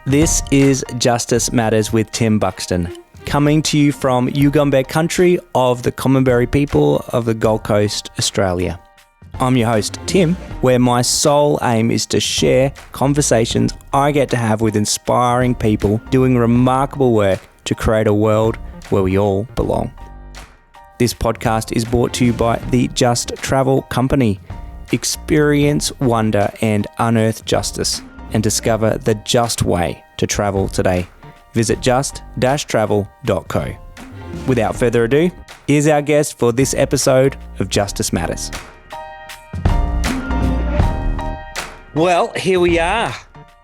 This is Justice Matters with Tim Buxton, coming to you from Yugambeh country of the Commonberry people of the Gold Coast, Australia. I'm your host, Tim, where my sole aim is to share conversations I get to have with inspiring people doing remarkable work to create a world where we all belong. This podcast is brought to you by the Just Travel Company. Experience, wonder, and unearth justice, and discover the just way to travel today. Visit just-travel.co. Without further ado, here's our guest for this episode of Justice Matters. Well, here we are.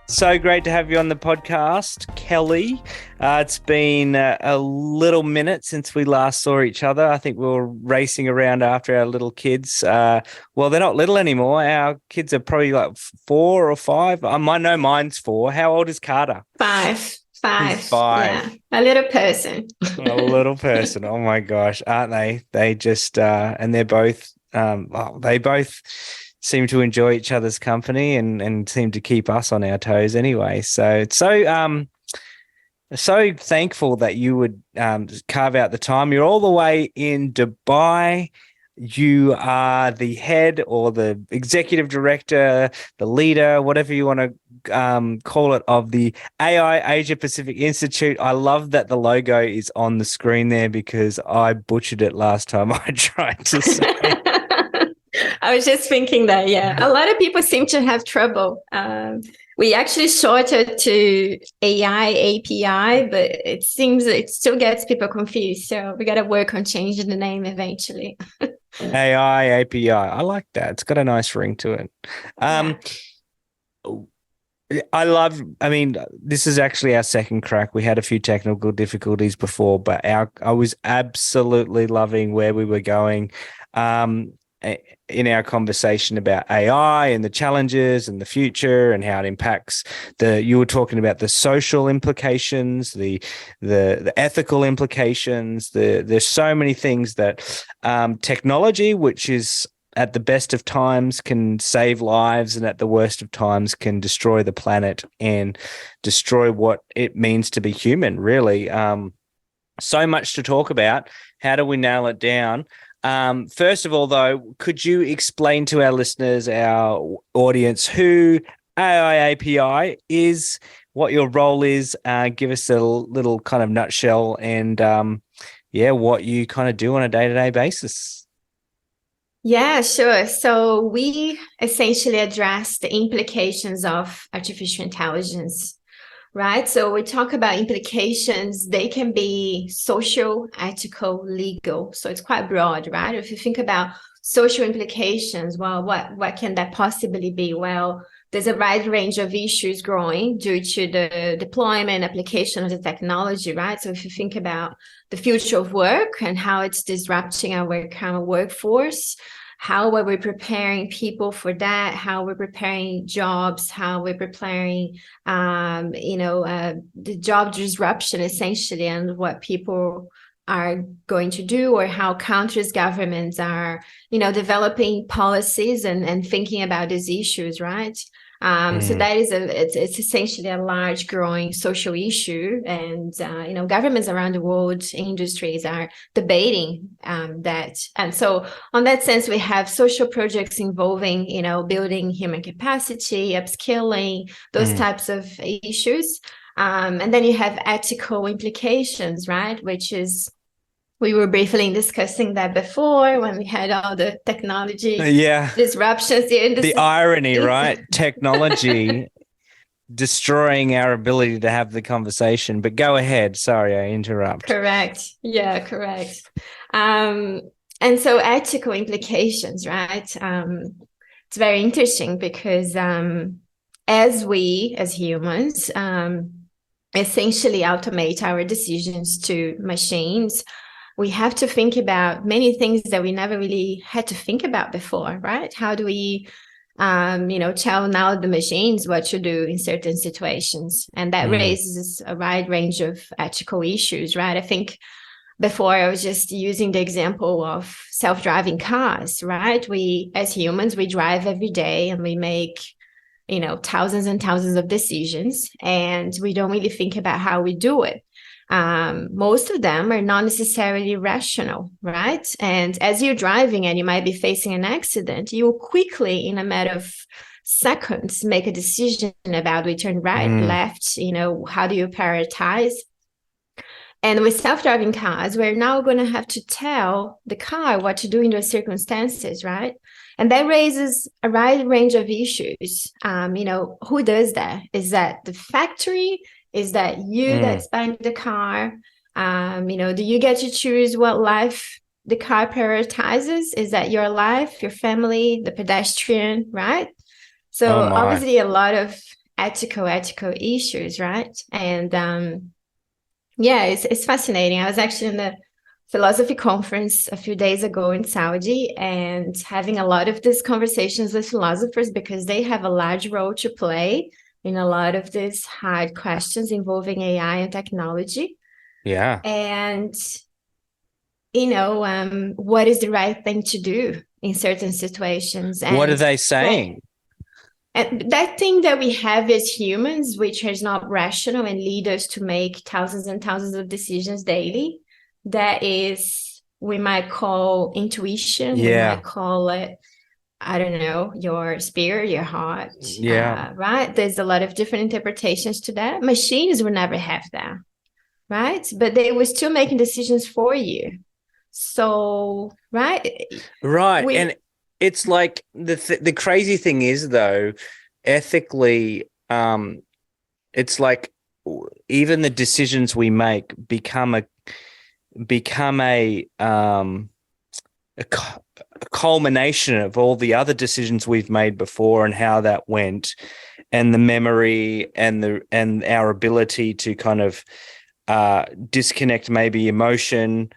So great to have you on the podcast, Kelly. It's been a little minute since we last saw each other. I think we were racing around after our little kids. Well, they're not little anymore. Our kids are probably like 4 or 5. I know mine's 4. How old is Carter? 5. He's 5. Yeah, a little person. A little person. Oh my gosh, aren't they? They just and they're both. They both seem to enjoy each other's company and seem to keep us on our toes anyway. So thankful that you would carve out the time. You're all the way in Dubai. You are the head or the executive director, the leader, whatever you want to call it, of the AI Asia Pacific Institute. I love that the logo is on the screen there because I butchered it last time I tried to say it. I was just thinking that, yeah, a lot of people seem to have trouble. We actually shorted to AI API, but it seems it still gets people confused. So we got to work on changing the name eventually. AI API. I like that. It's got a nice ring to it. This is actually our second crack. We had a few technical difficulties before, but I was absolutely loving where we were going. In our conversation about AI and the challenges and the future and how it impacts you were talking about the social implications, the ethical implications. There's so many things that technology, which is at the best of times can save lives and at the worst of times can destroy the planet and destroy what it means to be human, really. So much to talk about. How do we nail it down? First of all, though, could you explain to our listeners, our audience, who AI API is, what your role is, give us a little kind of nutshell and, what you kind of do on a day-to-day basis? Yeah, sure. So we essentially address the implications of artificial intelligence. Right. So we talk about implications. They can be social, ethical, legal. So it's quite broad, right? If you think about social implications, well, what can that possibly be? Well, there's a wide range of issues growing due to the deployment, application of the technology, right? So if you think about the future of work and how it's disrupting our kind of workforce, how are we preparing people for that? How we're preparing jobs? How we're preparing, the job disruption essentially, and what people are going to do, or how countries' governments are, developing policies and thinking about these issues, right? So that is it's essentially a large growing social issue, and governments around the world, industries are debating that. And so on that sense, we have social projects involving building human capacity, upskilling, those types of issues, and then you have ethical implications, right, which is, we were briefly discussing that before when we had all the technology disruptions. The irony, right? Technology destroying our ability to have the conversation. But go ahead. Sorry, I interrupt. Correct. Yeah, correct. And so ethical implications, right? It's very interesting because as humans, essentially automate our decisions to machines, we have to think about many things that we never really had to think about before, right? How do we, tell now the machines what to do in certain situations? And that raises a wide range of ethical issues, right? I think before I was just using the example of self-driving cars, right? We, as humans, we drive every day and we make thousands and thousands of decisions, and we don't really think about how we do it. Most of them are not necessarily rational, right? And as you're driving and you might be facing an accident, you will quickly, in a matter of seconds, make a decision about do we turn right, left, how do you prioritize? And with self-driving cars, we're now going to have to tell the car what to do in those circumstances, right? And that raises a wide range of issues. Who does that? Is that the factory? Is that you that's buying the car? Do you get to choose what life the car prioritizes? Is that your life, your family, the pedestrian, right? So obviously a lot of ethical issues, right? And it's fascinating. I was actually in the philosophy conference a few days ago in Saudi and having a lot of these conversations with philosophers because they have a large role to play in a lot of these hard questions involving AI and technology. Yeah. And, what is the right thing to do in certain situations? And what are they saying? And that thing that we have as humans, which is not rational and lead us to make thousands and thousands of decisions daily, that is, we might call intuition. We might call it, I don't know, your spirit, your heart. Yeah. Right? There's a lot of different interpretations to that. Machines will never have that, right? But they were still making decisions for you. So, right? Right. And it's like the crazy thing is, though, ethically, it's like even the decisions we make become a culmination of all the other decisions we've made before and how that went, and the memory and our ability to kind of disconnect maybe emotion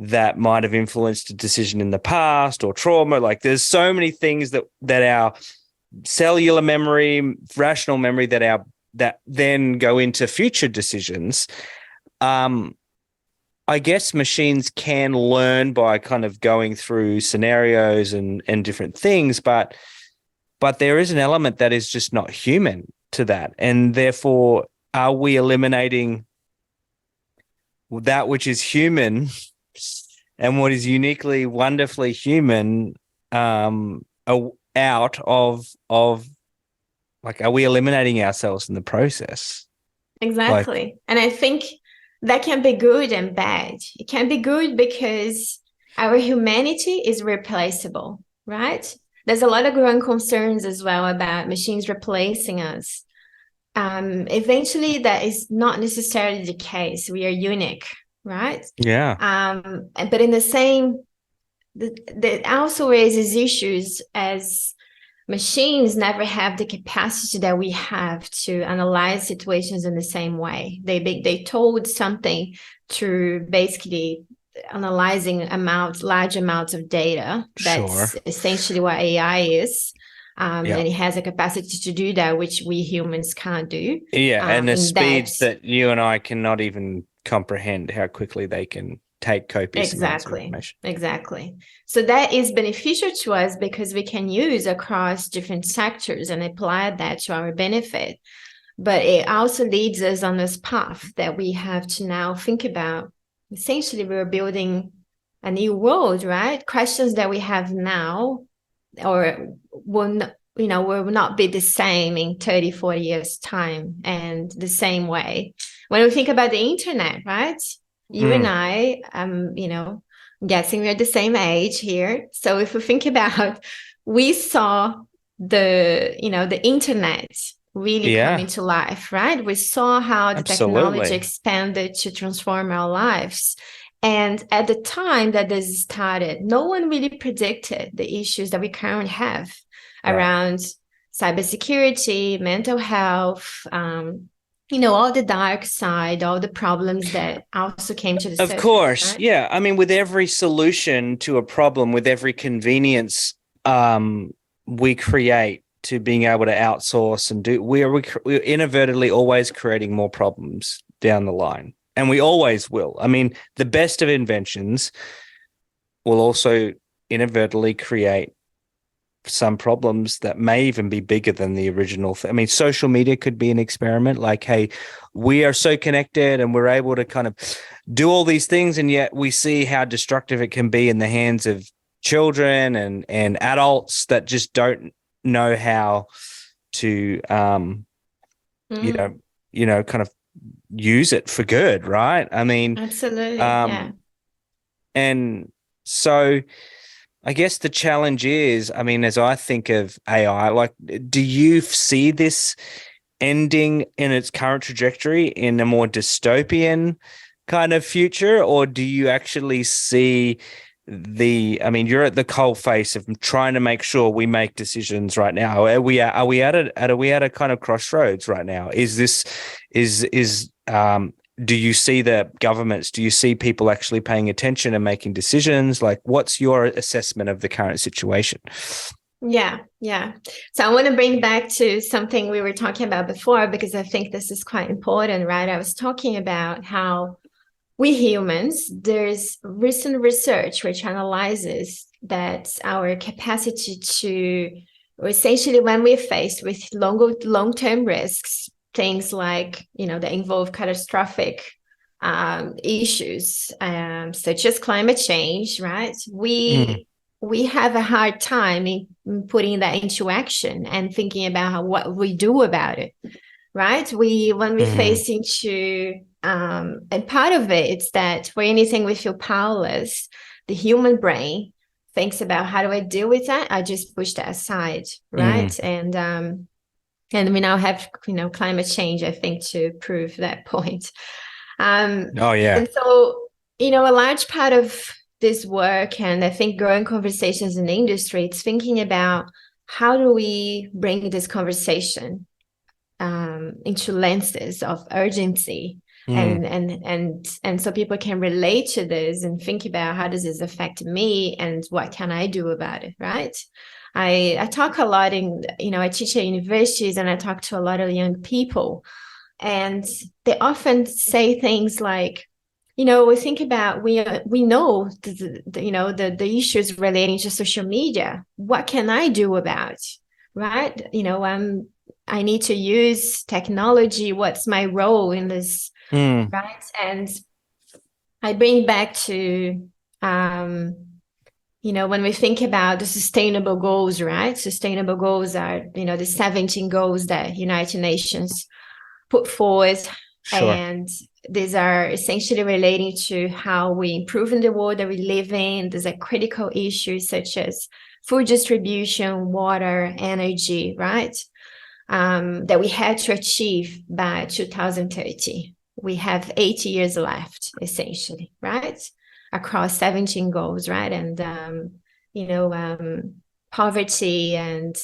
that might have influenced a decision in the past or trauma. Like there's so many things that our cellular memory, rational memory that then go into future decisions. I guess machines can learn by kind of going through scenarios and different things, but there is an element that is just not human to that. And therefore, are we eliminating that which is human and what is uniquely, wonderfully human out of like, are we eliminating ourselves in the process? Exactly. And I think that can be good and bad. It can be good because our humanity is replaceable, right? There's a lot of growing concerns as well about machines replacing us. Eventually, that is not necessarily the case. We are unique, right? Yeah. But in the same, that also raises issues as machines never have the capacity that we have to analyze situations in the same way. They told something through basically analyzing large amounts of data. That's essentially what AI is. And it has a capacity to do that, which we humans can't do. Yeah, and the speeds that you and I cannot even comprehend how quickly they can take copious amounts of information. Exactly. So that is beneficial to us because we can use across different sectors and apply that to our benefit. But it also leads us on this path that we have to now think about. Essentially, we're building a new world, right? Questions that we have now or will not be the same in 30, 40 years' time and the same way. When we think about the internet, right? You and I, I'm guessing we're the same age here. So if we think about, we saw the internet really come into life, right? We saw how the technology expanded to transform our lives. And at the time that this started, no one really predicted the issues that we currently have around cybersecurity, mental health, all the dark side, all the problems that also came to the surface. Of course, right? Yeah. I mean, with every solution to a problem, with every convenience we create to being able to outsource and do, we're inadvertently always creating more problems down the line. And we always will. I mean, the best of inventions will also inadvertently create some problems that may even be bigger than the original. I mean, social media could be an experiment. Like, hey, we are so connected and we're able to kind of do all these things, and yet we see how destructive it can be in the hands of children and adults that just don't know how to Mm, kind of use it for good, right? I mean, absolutely. Yeah. um and so I guess the challenge is, I mean, as I think of AI, like, do you see this ending in its current trajectory in a more dystopian kind of future, or do you actually see I mean, you're at the coal face of trying to make sure we make decisions right now. Are we at a kind of crossroads right now? Do you see the governments? Do you see people actually paying attention and making decisions? Like, what's your assessment of the current situation? Yeah, yeah. So I want to bring back to something we were talking about before, because I think this is quite important, right? I was talking about how we humans, there's recent research which analyzes that our capacity to, essentially, when we're faced with long-term risks, things like, that involve catastrophic issues, such as climate change, right? Mm, We have a hard time in putting that into action and thinking about what we do about it, right? When we mm, face into and part of it, it's that for anything we feel powerless, the human brain thinks about, how do I deal with that? I just push that aside, right? mm. And we now have, climate change, I think, to prove that point. Oh yeah, And so, a large part of this work, and I think growing conversations in the industry, it's thinking about, how do we bring this conversation into lenses of urgency, mm, and so people can relate to this and think about, how does this affect me and what can I do about it, right? I talk a lot I teach at universities, and I talk to a lot of young people, and they often say things like, we think about, we know the issues relating to social media. What can I do about, right? I need to use technology. What's my role in this, mm. right? And I bring back to, when we think about the sustainable goals, right? Sustainable goals are, the 17 goals that United Nations put forward. Sure. And these are essentially relating to how we improve in the world that we live in. These are critical issues such as food distribution, water, energy, right? That we had to achieve by 2030. We have 80 years left, essentially, right? Across 17 goals, right? And, poverty, and,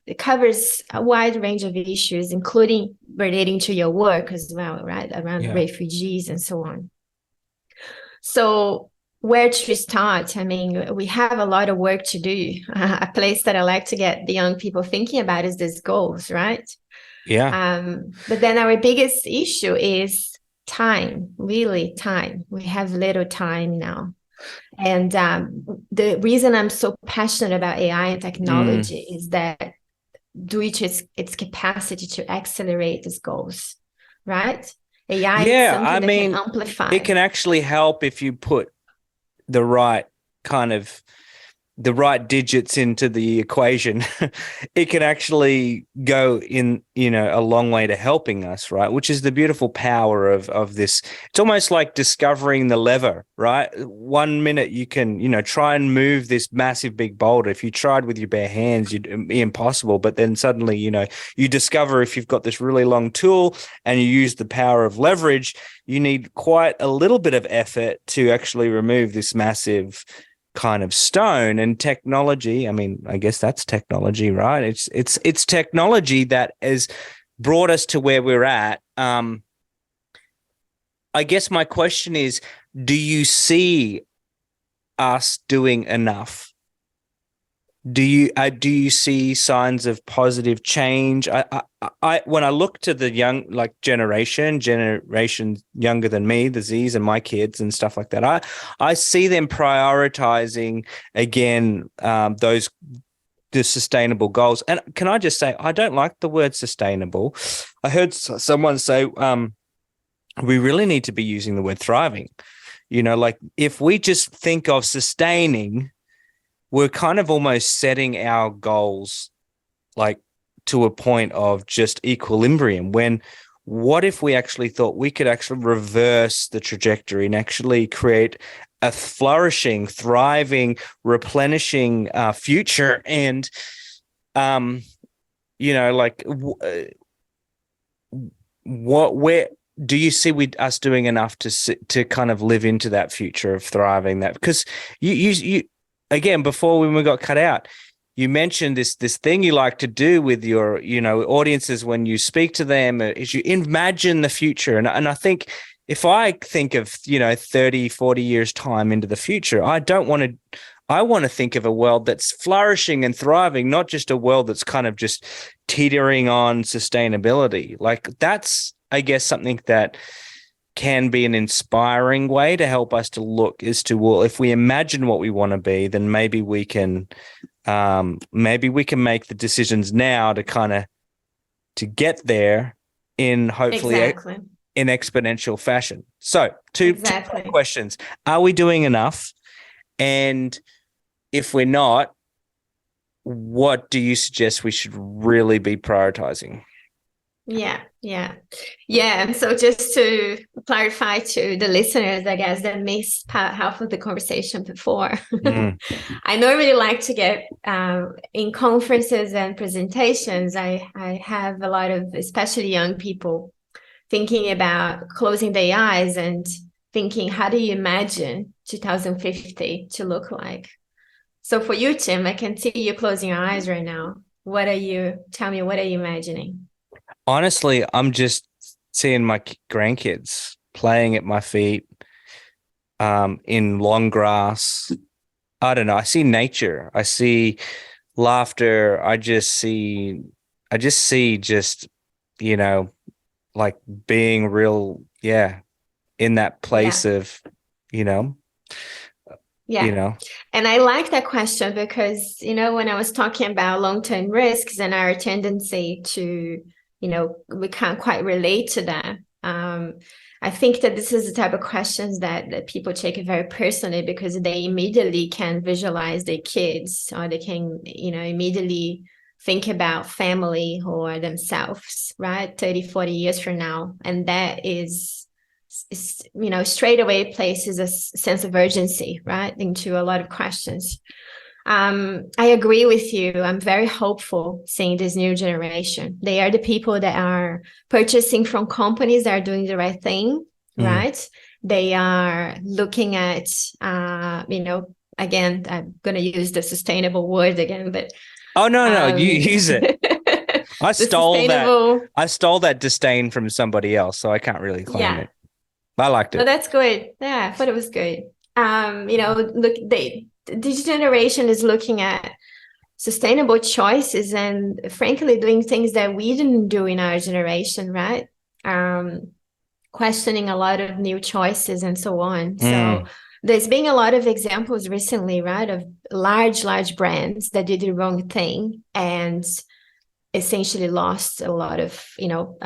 it covers a wide range of issues, including relating to your work as well, right? Around Yeah. refugees and so on. So where to start? I mean, we have a lot of work to do. A place that I like to get the young people thinking about is these goals, right? Yeah. But then our biggest issue is time, really time. We have little time now. And the reason I'm so passionate about AI and Mm. technology is that, due to its capacity to accelerate these goals, right? AI is Yeah. I something that can mean, it amplify. can actually help if you put the right kind of the right digits into the equation. It can actually go in, a long way to helping us, right? Which is the beautiful power of this. It's almost like discovering the lever, right? 1 minute you can, try and move this massive big boulder. If you tried with your bare hands, it'd be impossible. But then suddenly, you discover, if you've got this really long tool and you use the power of leverage, you need quite a little bit of effort to actually remove this massive kind of stone. And technology, I mean, I guess that's technology, right? It's technology that has brought us to where we're at. I guess my question is, do you see us doing enough? Do you see signs of positive change? I when I look to the young, like, generation younger than me, the Z's and my kids and stuff like that, I see them prioritizing again, those the sustainable goals. And can I just say, I don't like the word sustainable. I heard someone say, we really need to be using the word thriving. You know, like if we just think of sustaining, we're kind of almost setting our goals like to a point of just equilibrium, when what if we actually thought we could actually reverse the trajectory and actually create a flourishing, thriving, replenishing future? And, you know, like where do you see us doing enough to kind of live into that future of thriving? That because you again, before when we got cut out, you mentioned this thing you like to do with your, you know, audiences when you speak to them is you imagine the future. And I think if I think of, you know, 30, 40 years time into the future, I want to think of a world that's flourishing and thriving, not just a world that's kind of just teetering on sustainability. Like that's, I guess, something that can be an inspiring way to help us to look as to, well, if we imagine what we want to be, then maybe we can make the decisions now to kind of to get there in hopefully in exponential fashion. So two questions. Are we doing enough? And if we're not, what do you suggest we should really be prioritizing? Yeah. And so just to clarify to the listeners, I guess, that missed half of the conversation before. I normally like to get in conferences and presentations, I have a lot of, especially young people, thinking about closing their eyes and thinking, how do you imagine 2050 to look like? So for you, Tim, I can see you closing your eyes right now. Tell me, what are you imagining? Honestly, I'm just seeing my grandkids playing at my feet in long grass. I don't know. I see nature. I see laughter. I just see, you know, like being real, in that place of, you know. Yeah. You know. And I like that question because, you know, when I was talking about long-term risks and our tendency to, you know, we can't quite relate to that. I think that this is the type of questions that people take it very personally because they immediately can visualize their kids, or they can, you know, immediately think about family or themselves, right? 30, 40 years from now. And that is, you know, straight away places a sense of urgency, right, into a lot of questions. I agree with you. I'm very hopeful seeing this new generation. They are the people that are purchasing from companies that are doing the right thing, right? They are looking at, you know, again, I'm going to use the sustainable word again, but. Oh, no, you use it. I stole that disdain from somebody else, so I can't really claim it. I liked it. Oh, that's good. Yeah, I thought it was good. You know, look, this generation is looking at sustainable choices and frankly doing things that we didn't do in our generation, right? Questioning a lot of new choices and so on. So there's been a lot of examples recently, right, of large brands that did the wrong thing and essentially lost a lot of, you know,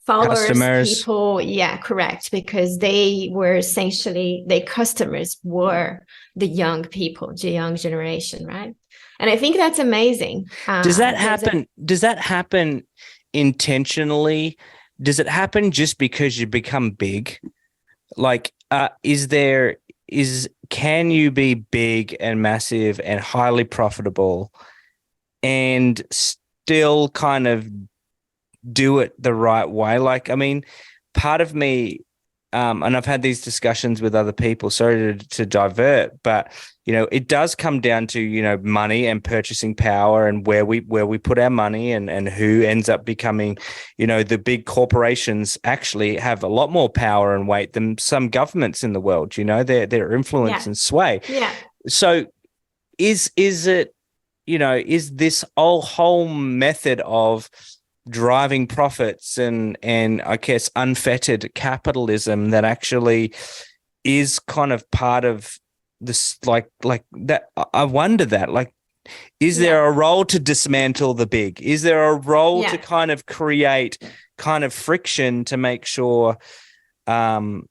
followers, customers. People, correct, because they were essentially, their customers were the young people, the young generation, right? And I think that's amazing. Does that happen? Does that happen intentionally? Does it happen just because you become big? Like, can you be big and massive and highly profitable and still kind of do it the right way? Like, I mean, part of me, and I've had these discussions with other people, sorry to divert, but, you know, it does come down to, you know, money and purchasing power and where we put our money and who ends up becoming, you know, the big corporations actually have a lot more power and weight than some governments in the world, you know, their influence and sway. Yeah. So is it, you know, is this whole method of driving profits and I guess unfettered capitalism that actually is kind of part of this, like that? I wonder that, like, Is there a role to dismantle the big? Is there a role to kind of create kind of friction to make sure there's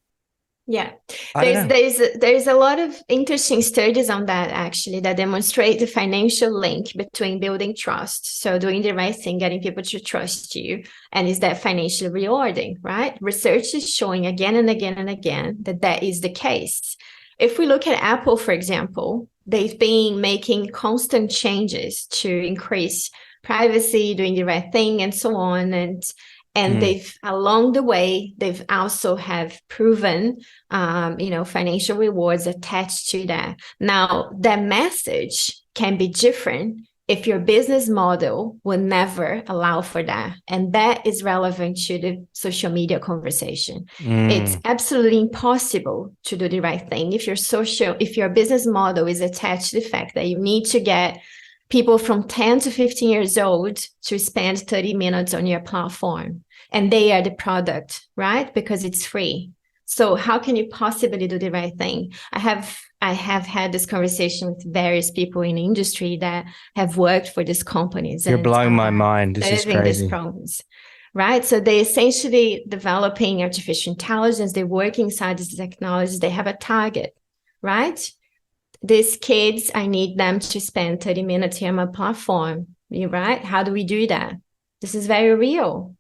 a lot of interesting studies on that, actually, that demonstrate the financial link between building trust, so doing the right thing, getting people to trust you, and is that financially rewarding, right? Research is showing again and again and again that is the case. If we look at Apple, for example, they've been making constant changes to increase privacy, doing the right thing, and so on, and they've, along the way, they've also have proven, financial rewards attached to that. Now, that message can be different if your business model will never allow for that. And that is relevant to the social media conversation. It's absolutely impossible to do the right thing if your business model is attached to the fact that you need to get people from 10 to 15 years old to spend 30 minutes on your platform, and they are the product, right? Because it's free. So how can you possibly do the right thing? I have had this conversation with various people in the industry that have worked for these companies. You're blowing my mind. This is crazy. These problems, right? So they essentially developing artificial intelligence. They work inside these technologies. They have a target, right? These kids, I need them to spend 30 minutes here on my platform, right? How do we do that? This is very real.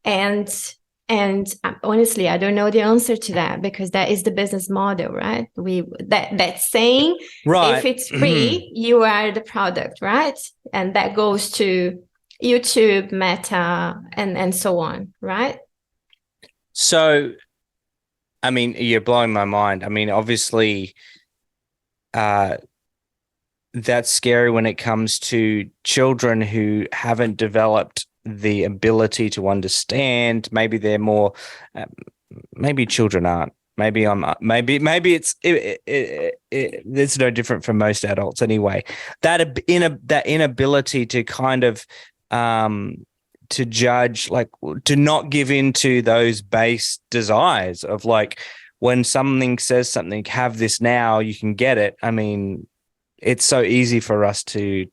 And honestly, I don't know the answer to that, because that is the business model, right? That's saying, right, if it's free, you are the product, right? And that goes to YouTube, Meta, and so on, right? So, I mean, you're blowing my mind. I mean, obviously, that's scary when it comes to children who haven't developed the ability to understand. Maybe they're more, maybe children aren't. Maybe it's no different from most adults anyway. That inability to kind of to judge, like, to not give in to those base desires of, like, when something says something, have this now, you can get it. I mean, it's so easy for us to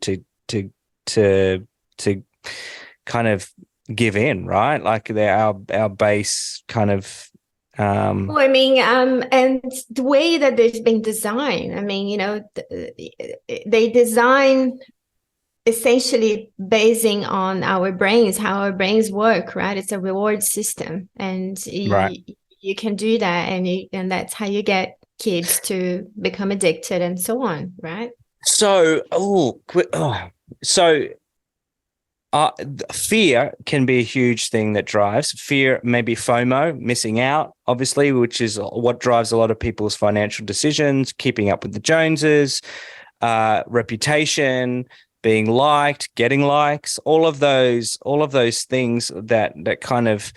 kind of give in, right? Like, they're our base kind of. Well, I mean, and the way that they've been designed, I mean, they design essentially basing on our brains, how our brains work, right? It's a reward system, and you can do that, and that's how you get kids to become addicted and so on, right? So, fear can be a huge thing that drives fear. Maybe FOMO, missing out, obviously, which is what drives a lot of people's financial decisions, keeping up with the Joneses, reputation, being liked, getting likes, all of those things that kind of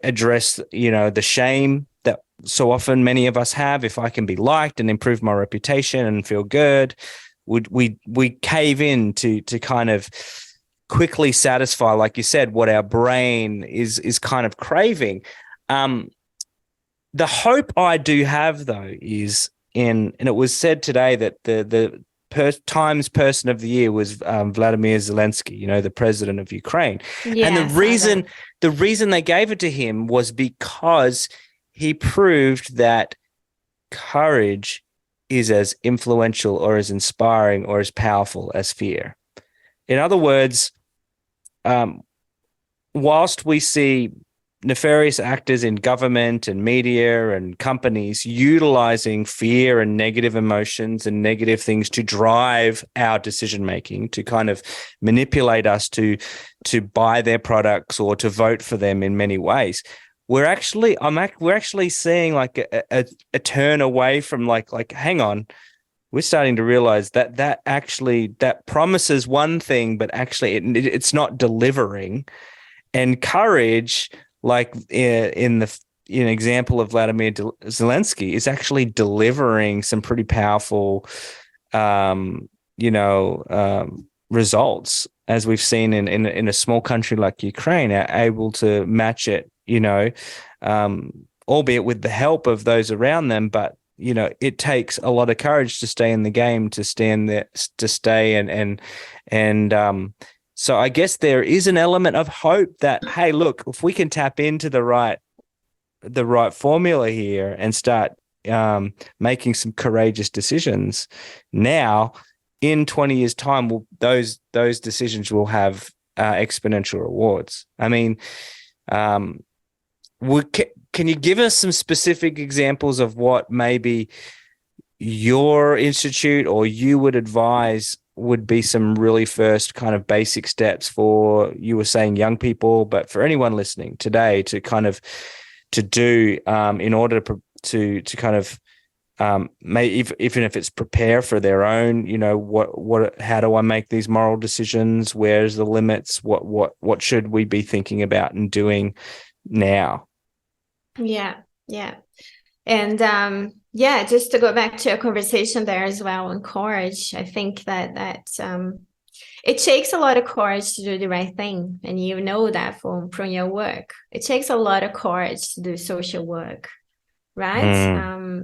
address, the shame that so often many of us have. If I can be liked and improve my reputation and feel good, we cave in to kind of quickly satisfy, like you said, what our brain is kind of craving. The hope I do have, though, is and it was said today that the Times Person of the Year was Vladimir Zelensky, the president of Ukraine. Yes, and the reason they gave it to him was because he proved that courage is as influential or as inspiring or as powerful as fear. In other words, whilst we see nefarious actors in government and media and companies utilizing fear and negative emotions and negative things to drive our decision making, to kind of manipulate us to buy their products or to vote for them in many ways, we're actually seeing like a turn away from like hang on, we're starting to realize that promises one thing, but actually it's not delivering. And courage, like in the example of Vladimir Zelensky, is actually delivering some pretty powerful, results, as we've seen in a small country like Ukraine, are able to match it, albeit with the help of those around them, but it takes a lot of courage to stay in the game, to stand there, to stay and so I guess there is an element of hope that, hey, look, if we can tap into the right formula here and start making some courageous decisions now, in 20 years' time, those decisions will have exponential rewards. I mean, can you give us some specific examples of what maybe your institute or you would advise would be some really first kind of basic steps for, you were saying young people, but for anyone listening today to kind of to do in order to kind of even if it's prepare for their own, how do I make these moral decisions? Where's the limits? What should we be thinking about and doing now? Yeah. And just to go back to a conversation there as well on courage, I think that it takes a lot of courage to do the right thing. And you know that from your work. It takes a lot of courage to do social work, right?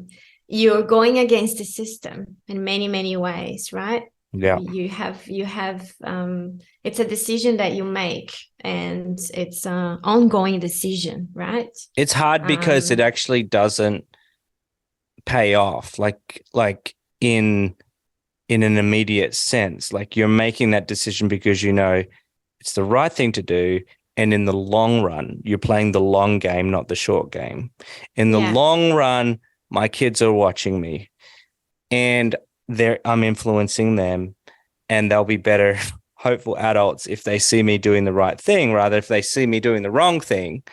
You're going against the system in many, many ways, right? Yeah. You have it's a decision that you make, and it's an ongoing decision, right? It's hard because it actually doesn't pay off like in an immediate sense. Like, you're making that decision because it's the right thing to do, and in the long run you're playing the long game, not the short game. In the long run, my kids are watching me and I'm influencing them, and they'll be better hopeful adults if they see me doing the right thing, rather if they see me doing the wrong thing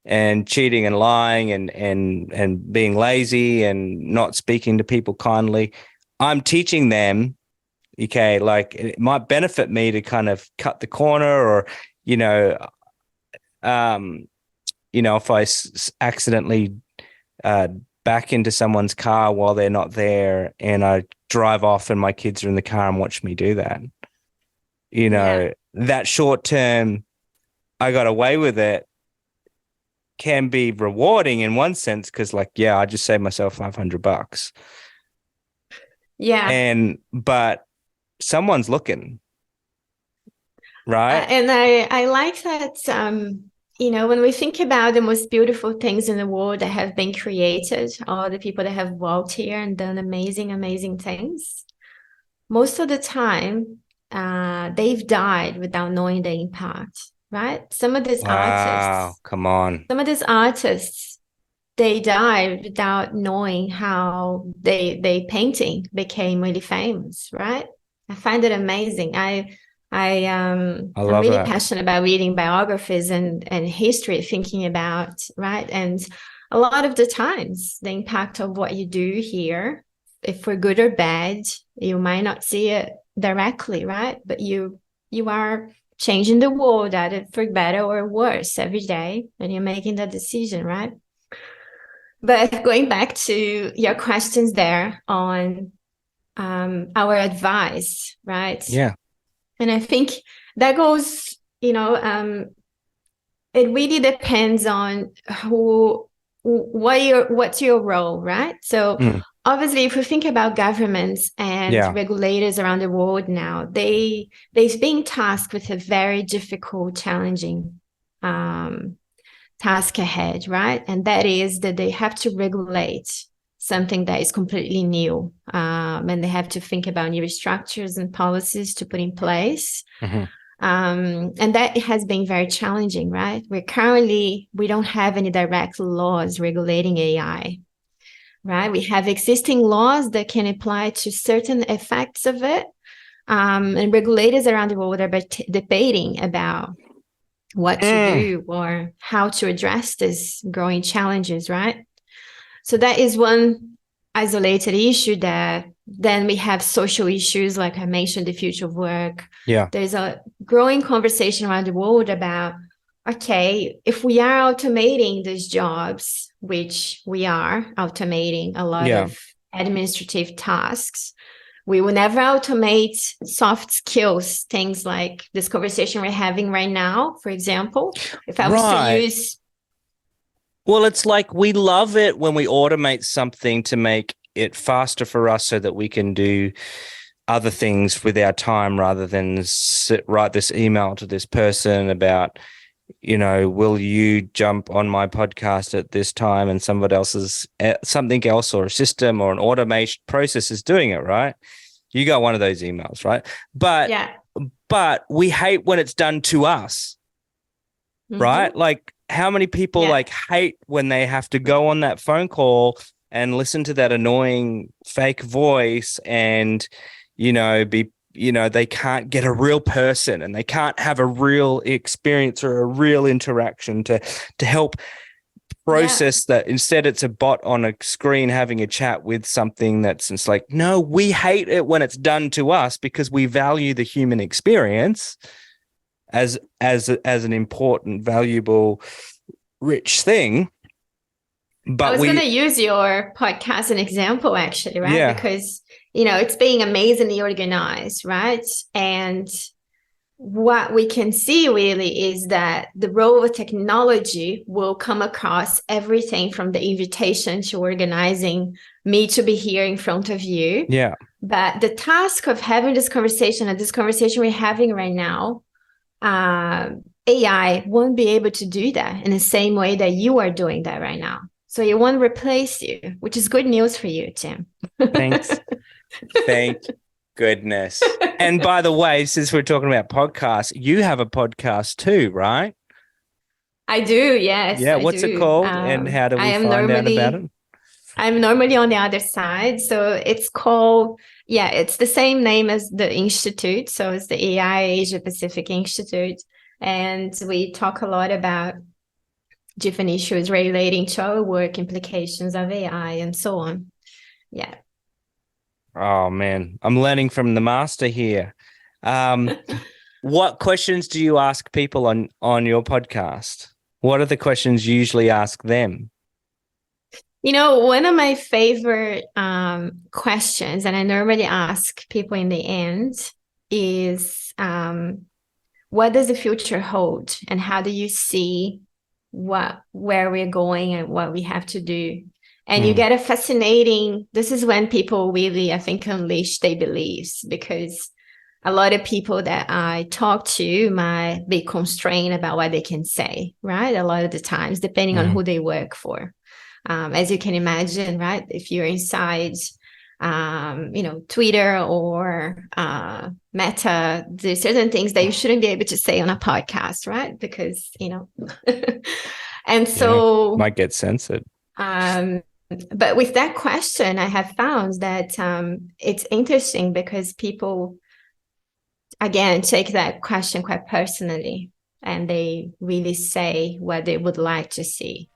and cheating and lying and being lazy and not speaking to people kindly. I'm teaching them, okay, like, it might benefit me to kind of cut the corner, or if I accidentally back into someone's car while they're not there, and I drive off and my kids are in the car and watch me do that. That short term, I got away with it, can be rewarding in one sense, because I just saved myself $500. Yeah. But someone's looking, right? And I like that, when we think about the most beautiful things in the world that have been created, all the people that have walked here and done amazing, amazing things, most of the time, they've died without knowing the impact, right? Some of these artists, come on. Some of these artists, they died without knowing how they painting became really famous, right? I find it amazing. I'm really passionate about reading biographies and history, thinking about, right? And a lot of the times, the impact of what you do here, if for good or bad, you might not see it directly, right? But you are changing the world either for better or worse every day, and you're making that decision, right? But going back to your questions there on our advice, right? Yeah. And I think that goes, it really depends on what's your role, right? So obviously, if we think about governments and regulators around the world now, they've been tasked with a very difficult, challenging task ahead, right? And that is that they have to regulate something that is completely new, and they have to think about new structures and policies to put in place. And that has been very challenging, right? We don't have any direct laws regulating AI, right? We have existing laws that can apply to certain effects of it, and regulators around the world are debating about what to do or how to address these growing challenges, right? So that is one isolated issue. That then we have social issues, like I mentioned, the future of work. Yeah. There's a growing conversation around the world about, okay, if we are automating these jobs, which we are automating a lot of administrative tasks, we will never automate soft skills, things like this conversation we're having right now, for example. If I was to use Well, it's like we love it when we automate something to make it faster for us so that we can do other things with our time rather than write this email to this person about, will you jump on my podcast at this time, and somebody else's something else or a system or an automation process is doing it, right? You got one of those emails, right? But Yeah. but we hate when it's done to us, right? Like, how many people like hate when they have to go on that phone call and listen to that annoying fake voice and, they can't get a real person and they can't have a real experience or a real interaction to help process that. Instead, it's a bot on a screen having a chat with something it's like, no, we hate it when it's done to us because we value the human experience as an important, valuable, rich thing. But I was going to use your podcast as an example, actually, right? Yeah. Because, it's being amazingly organized, right? And what we can see really is that the role of technology will come across everything from the invitation to organizing me to be here in front of you. Yeah. But the task of having this conversation and this conversation we're having right now, AI won't be able to do that in the same way that you are doing that right now. So it won't replace you, which is good news for you, Tim. Thanks. Thank goodness. And by the way, since we're talking about podcasts, you have a podcast too, right? I do, yes. Yeah. What's it called? And how do we find out about it? I'm normally on the other side. So it's called, it's the same name as the Institute. So it's the AI Asia Pacific Institute. And we talk a lot about different issues relating to our work, implications of AI, and so on. Yeah. Oh, man. I'm learning from the master here. What questions do you ask people on your podcast? What are the questions you usually ask them? One of my favorite questions, and I normally ask people in the end, is what does the future hold, and how do you see where we're going and what we have to do? And you get a fascinating, this is when people really, I think, unleash their beliefs, because a lot of people that I talk to might be constrained about what they can say, right? A lot of the times, depending on who they work for. As you can imagine, right? If you're inside, Twitter or Meta, there's certain things that you shouldn't be able to say on a podcast, right? Because, and so might get censored. But with that question, I have found that it's interesting because people, again, take that question quite personally, and they really say what they would like to see,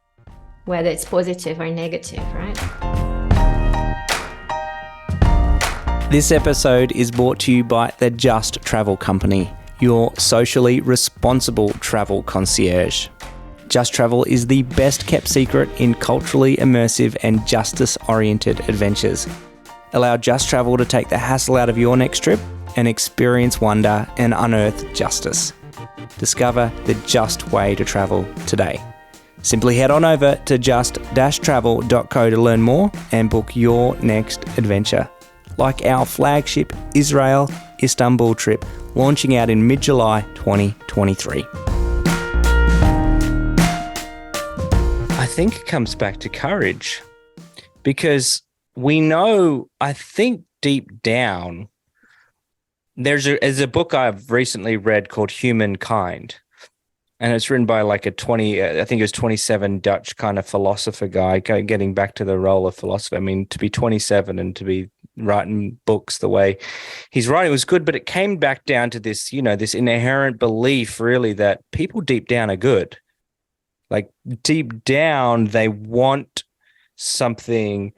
whether it's positive or negative, right? This episode is brought to you by the Just Travel Company, your socially responsible travel concierge. Just Travel is the best kept secret in culturally immersive and justice-oriented adventures. Allow Just Travel to take the hassle out of your next trip and experience wonder and unearth justice. Discover the just way to travel today. Simply head on over to just-travel.co to learn more and book your next adventure, like our flagship Israel Istanbul trip launching out in mid-July 2023. I think it comes back to courage, because we know, I think deep down, there's a book I've recently read called Humankind, and it's written by like I think it was 27 Dutch kind of philosopher guy, getting back to the role of philosopher. I mean, to be 27 and to be writing books the way he's writing was good, but it came back down to this, this inherent belief really that people deep down are good. Like deep down, they want something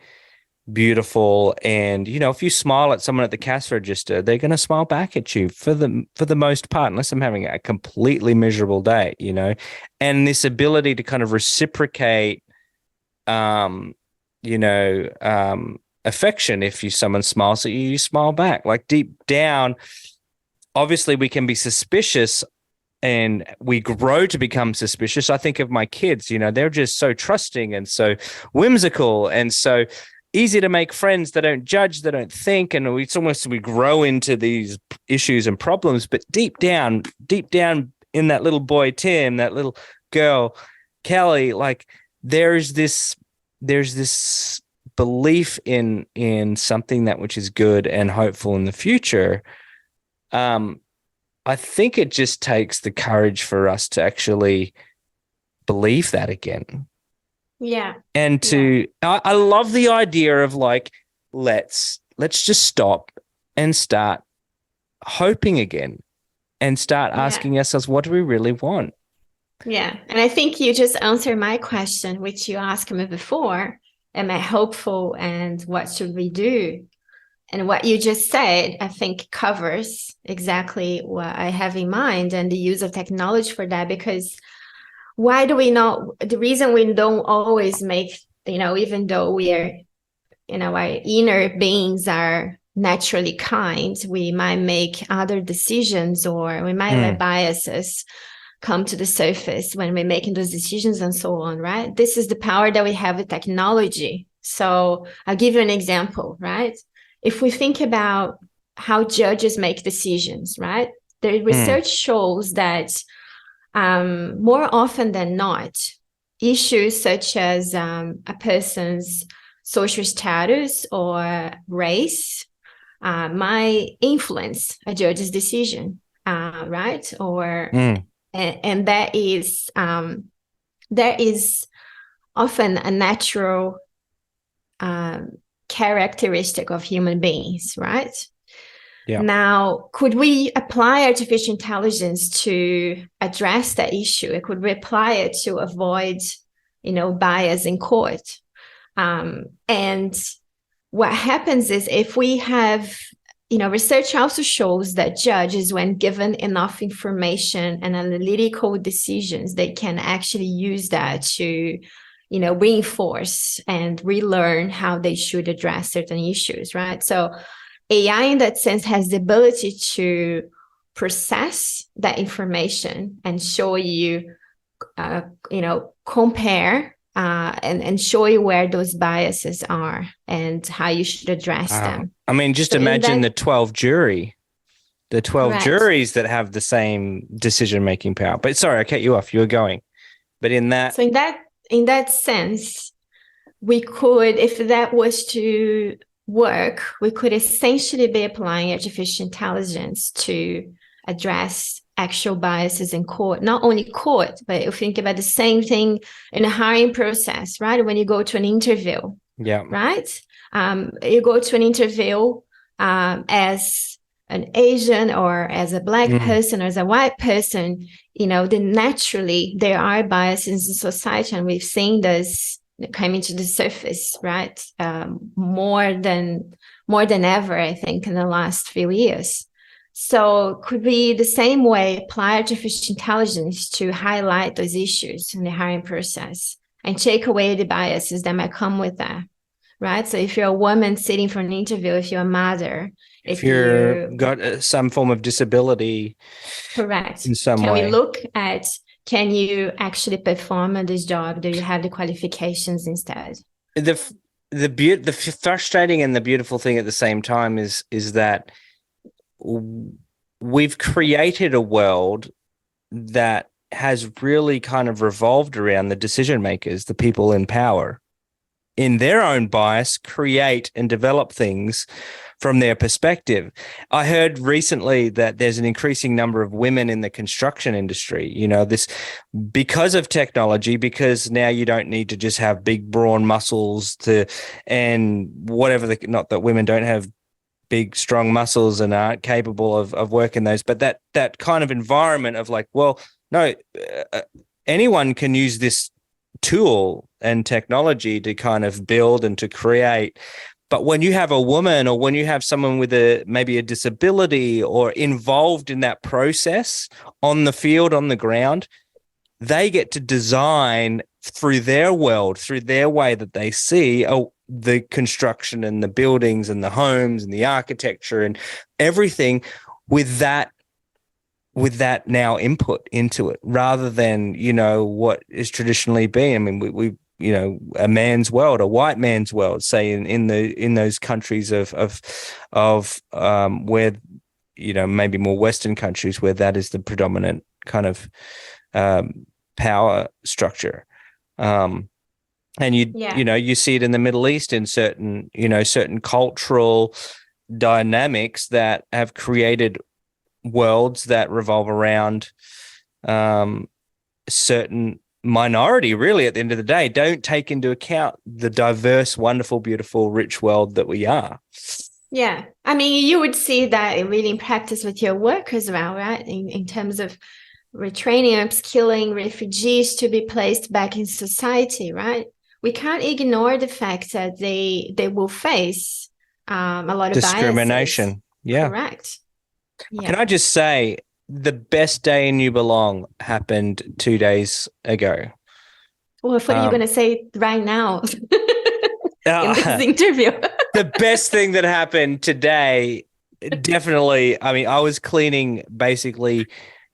beautiful. And, if you smile at someone at the cash register, they're going to smile back at you for the most part, unless I'm having a completely miserable day, and this ability to kind of reciprocate, affection. If someone smiles at you, you smile back. Like deep down, obviously we can be suspicious and we grow to become suspicious. I think of my kids, they're just so trusting and so whimsical and so easy to make friends. They don't judge, they don't think. And it's almost, we grow into these issues and problems, but deep down in that little boy, Tim, that little girl, Kelly, like there's this belief in something that which is good and hopeful in the future. I think it just takes the courage for us to actually believe that again. Yeah. And I love the idea of like, let's just stop and start hoping again and start asking ourselves, what do we really want? Yeah. And I think you just answered my question, which you asked me before. Am I hopeful and what should we do? And what you just said, I think covers exactly what I have in mind and the use of technology for that, because why do we not, the reason we don't always make, even though we are, our inner beings are naturally kind, we might make other decisions, or we might let biases come to the surface when we're making those decisions and so on, right? This is the power that we have with technology. So I'll give you an example, right? If we think about how judges make decisions, right? The research shows that more often than not, issues such as a person's social status or race might influence a judge's decision, right? Or and that is often a natural characteristic of human beings, right? Yeah. Now, could we apply artificial intelligence to address that issue? Could we apply it to avoid, bias in court? And what happens is, if we have, research also shows that judges, when given enough information and analytical decisions, they can actually use that to reinforce and relearn how they should address certain issues, right? So AI in that sense has the ability to process that information and show you, compare and show you where those biases are and how you should address them. I mean, just imagine the 12 juries that have the same decision-making power. But sorry, I cut you off. You were going. But in that sense, we could, if that was to work, we could essentially be applying artificial intelligence to address actual biases in court. Not only court, but if you think about the same thing in a hiring process, right? When you go to an interview, right? You go to an interview as an Asian or as a Black person or as a white person, then naturally there are biases in society, and we've seen this coming to the surface, right? More than ever, I think, in the last few years. So could we the same way apply artificial intelligence to highlight those issues in the hiring process and take away the biases that might come with that, right? So if you're a woman sitting for an interview, if you're a mother, if you're got some form of disability, correct, in some way. Can we look at, can you actually perform at this job? Do you have the qualifications instead? The frustrating and the beautiful thing at the same time is that we've created a world that has really kind of revolved around the decision makers, the people in power, in their own bias, create and develop things from their perspective. I heard recently that there's an increasing number of women in the construction industry, this because of technology, because now you don't need to just have big brawn muscles and whatever, not that women don't have big, strong muscles and aren't capable of working those, but that kind of environment of like, well, no, anyone can use this tool and technology to kind of build and to create. But when you have a woman, or when you have someone with maybe a disability or involved in that process on the field, on the ground, they get to design through their world, through their way that they see the construction and the buildings and the homes and the architecture and everything with that with that now input into it, rather than, what is traditionally been. I mean, we a man's world, a white man's world, say in those countries of where, maybe more Western countries where that is the predominant kind of power structure. And you see it in the Middle East in certain cultural dynamics that have created worlds that revolve around certain minority, really, at the end of the day, don't take into account the diverse, wonderful, beautiful, rich world that we are. Yeah. I mean, you would see that really in practice with your work as well, right? In terms of retraining, upskilling refugees to be placed back in society, right? We can't ignore the fact that they will face a lot of discrimination. biases. Yeah. Correct. Yeah. Can I just say, the best day in You Belong happened 2 days ago. Well, what are you going to say right now in this interview? The best thing that happened today, definitely, I mean, I was cleaning basically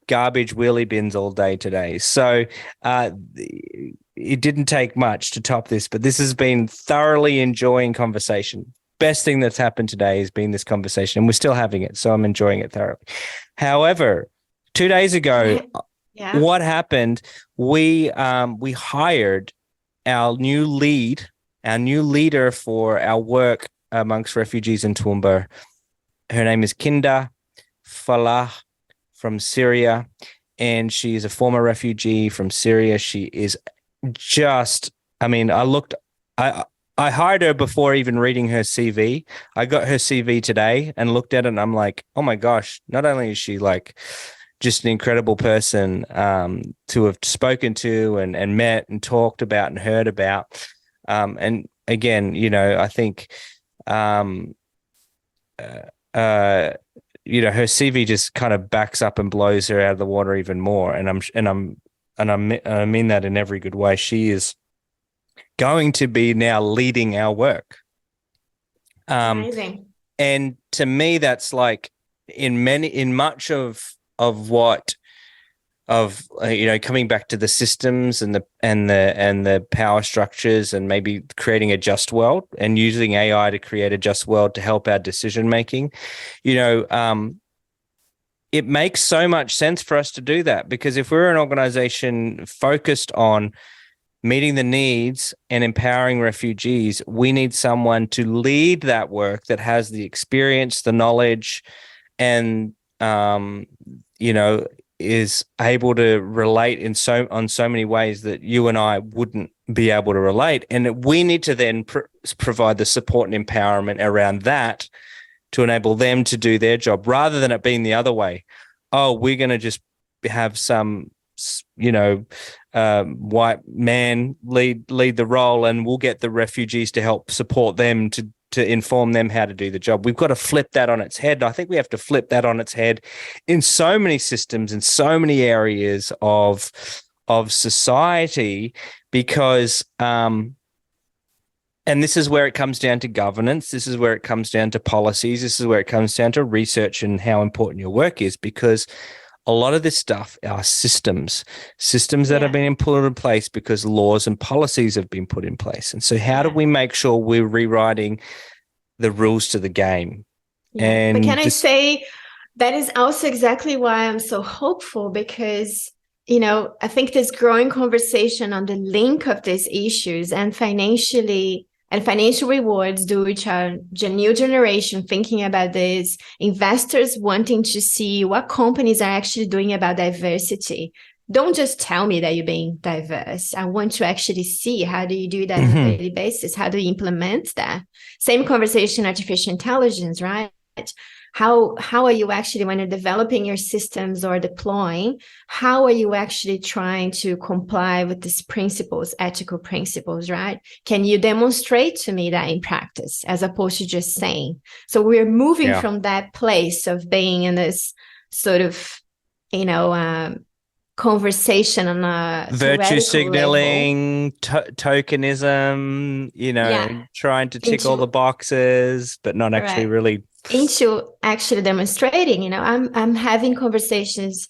garbage wheelie bins all day today. So it didn't take much to top this, but this has been thoroughly enjoying conversation. Best thing that's happened today has been this conversation, and we're still having it, so I'm enjoying it thoroughly. However, 2 days ago, what happened? We hired our new leader for our work amongst refugees in Toowoomba. Her name is Kinda Falah from Syria, and she is a former refugee from Syria. She is just, I mean, I hired her before even reading her CV. I got her CV today and looked at it, and I'm like, oh my gosh, not only is she like just an incredible person to have spoken to and met and talked about and heard about. And again, I think, her CV just kind of backs up and blows her out of the water even more. And I mean that in every good way. She is going to be now leading our work. Amazing. And to me, that's like in much of what coming back to the systems and the power structures, and maybe creating a just world and using AI to create a just world to help our decision making. It makes so much sense for us to do that, because if we're an organization focused on meeting the needs and empowering refugees, we need someone to lead that work that has the experience, the knowledge, and is able to relate on so many ways that you and I wouldn't be able to relate. And we need to then provide the support and empowerment around that to enable them to do their job, rather than it being the other way. Oh, we're going to just have some white man lead the role, and we'll get the refugees to help support them to inform them how to do the job. We've got to flip that on its head. I think we have to flip that on its head in so many systems, in so many areas of society, because and this is where it comes down to governance. This is where it comes down to policies. This is where it comes down to research and how important your work is, because a lot of this stuff are systems that have been put in place because laws and policies have been put in place. And so how do we make sure we're rewriting the rules to the game? And but can I say that is also exactly why I'm so hopeful, because I think this growing conversation on the link of these issues and financial rewards, due which are the new generation thinking about this, investors wanting to see what companies are actually doing about diversity. Don't just tell me that you're being diverse. I want to actually see, how do you do that on a daily basis? How do you implement that? Same conversation, artificial intelligence, right? How are you actually, when you're developing your systems or deploying, how are you actually trying to comply with these principles, ethical principles, right? Can you demonstrate to me that in practice, as opposed to just saying? So we're moving from that place of being in this sort of, conversation on a Virtue theoretical level. signaling, tokenism, Yeah, trying to tick all the into boxes, but not actually right really. into actually demonstrating. I'm having conversations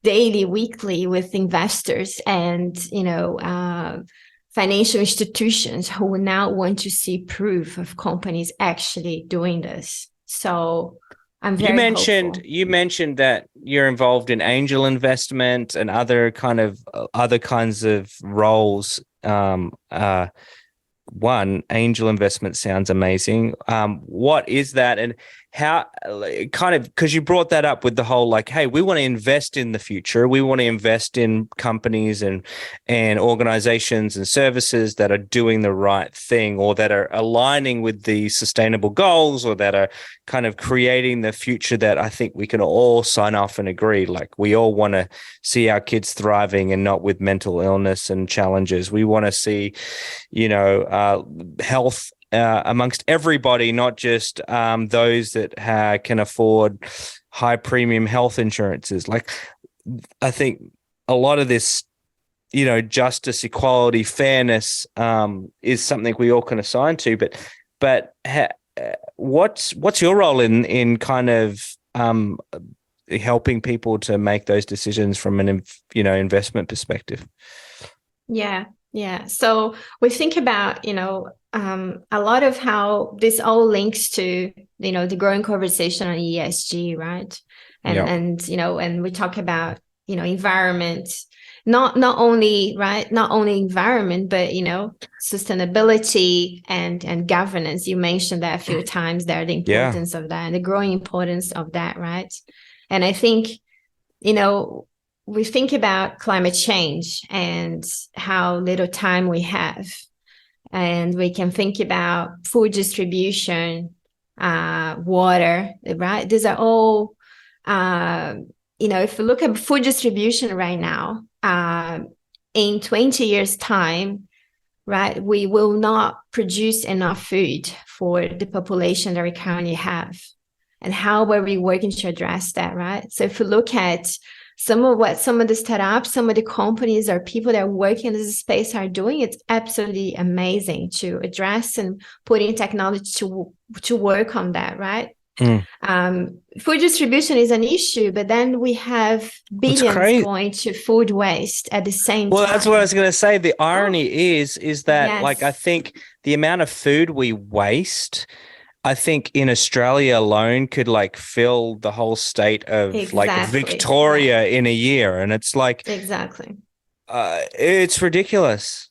daily, weekly with investors and financial institutions who now want to see proof of companies actually doing this. So I'm You very mentioned hopeful. you mentioned that you're involved in angel investment and other kinds of roles. One, angel investment sounds amazing. What is that, and how, kind of, because you brought that up with the whole like, hey, we want to invest in the future. We want to invest in companies and organizations and services that are doing the right thing, or that are aligning with the sustainable goals, or that are kind of creating the future that I think we can all sign off and agree. Like, we all want to see our kids thriving and not with mental illness and challenges. We want to see, health amongst everybody, not just those that can afford high premium health insurances. Like, I think a lot of this, justice, equality, fairness is something we all can assign to. But what's your role in kind of helping people to make those decisions from an investment perspective? Yeah, yeah. So we think about, a lot of how this all links to, the growing conversation on ESG, right? And Yeah. and we talk about, environment, not only, right, not only environment, but sustainability and governance. You mentioned that a few times there, the Yeah. importance of that and the growing importance of that, right? And I think, you know, we think about climate change and how little time we have. And we can think about food distribution, water, right? These are all, if you look at food distribution right now, in 20 years' time, right, we will not produce enough food for the population that we currently have. And how are we working to address that, right? So if you look at some of the startups, some of the companies or people that are working in this space are doing, it's absolutely amazing to address and put in technology to work on that, right? Food distribution is an issue, but then we have It's billions crazy. going to food waste at the same Well, that's what I time. was going to say. The Oh, irony is that, like, I yes, think the amount of food we waste, I think in Australia alone could like fill the whole state of like exactly. Yeah, Victoria in a year. And it's like, exactly. it's ridiculous.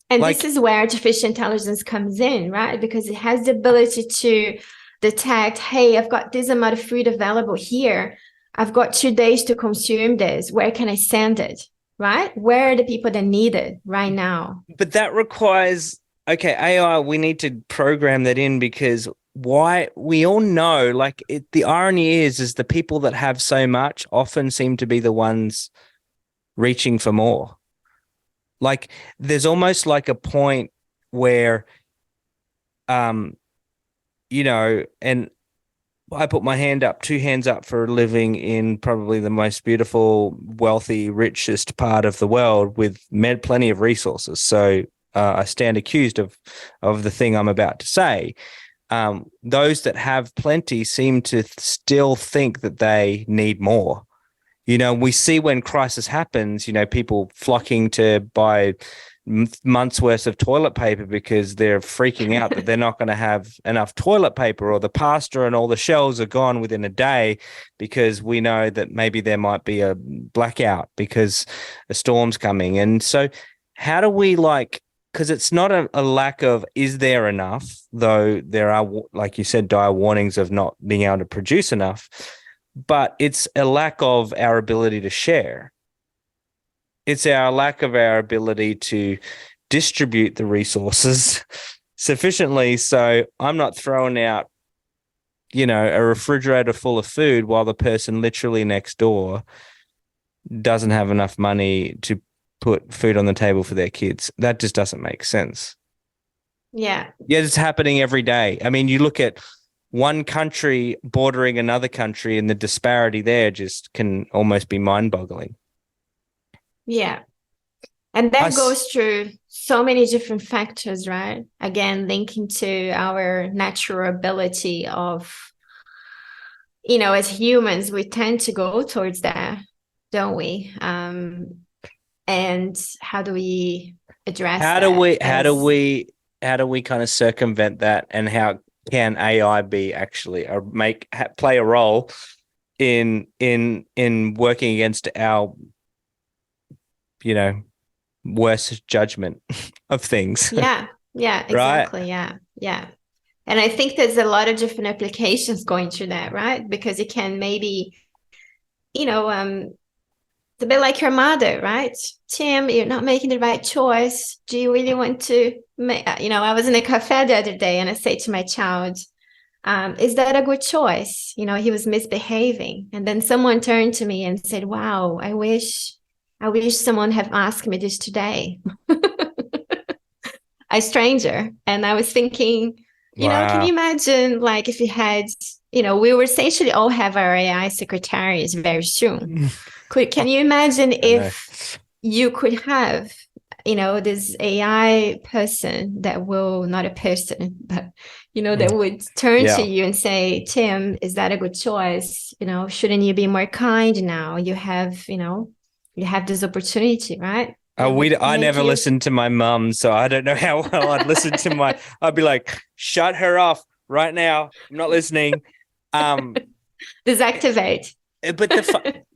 And this Like, is where artificial intelligence comes in, right? Because it has the ability to detect, hey, I've got this amount of food available here. I've got 2 days to consume this. Where can I send it? Right? Where are the people that need it right now? but that requires, okay, AI, we need to program that in, because why, we all know, like, the irony is the people that have so much often seem to be the ones reaching for more. Like, there's almost like a point where, um, and I put my hand up, two hands up, for living in probably the most beautiful, wealthy, richest part of the world with plenty of resources. So I stand accused of the thing I'm about to say. Those that have plenty seem to still think that they need more. We see when crisis happens, people flocking to buy months worth of toilet paper because they're freaking out that they're not going to have enough toilet paper, or the pasta and all the shelves are gone within a day because we know that maybe there might be a blackout because a storm's coming. And so how do we, like, because it's not a lack of, is there enough, though there are, like you said, dire warnings of not being able to produce enough, but it's a lack of our ability to share. It's our lack of our ability to distribute the resources sufficiently. So I'm not throwing out, a refrigerator full of food while the person literally next door doesn't have enough money to put food on the table for their kids. That just doesn't make sense. Yeah. Yeah, it's happening every day. I mean, you look at one country bordering another country, and the disparity there just can almost be mind-boggling. Yeah. And that goes through so many different factors, right? Again, linking to our natural ability of, as humans, we tend to go towards that, don't we? And how do we address how do we how do we kind of circumvent that, and how can AI be actually play a role in working against our worst judgment of things? Yeah, exactly. Right? Yeah. And I think there's a lot of different applications going through that, right? Because it can maybe, it's a bit like your mother, right? Tim, you're not making the right choice. Do you really want to make, I was in a cafe the other day and I say to my child, is that a good choice? He was misbehaving. And then someone turned to me and said, wow, I wish someone had asked me this today. A stranger. And I was thinking, can you imagine like if you had, we will essentially all have our AI secretaries very soon. Can you imagine if you could have, this AI person that will, not a person, but, that would turn to you and say, Tim, is that a good choice? Shouldn't you be more kind now? You have this opportunity, right? I never listened to my mum, so I don't know how well I'd listen to I'd be like, shut her off right now. I'm not listening. Deactivate. But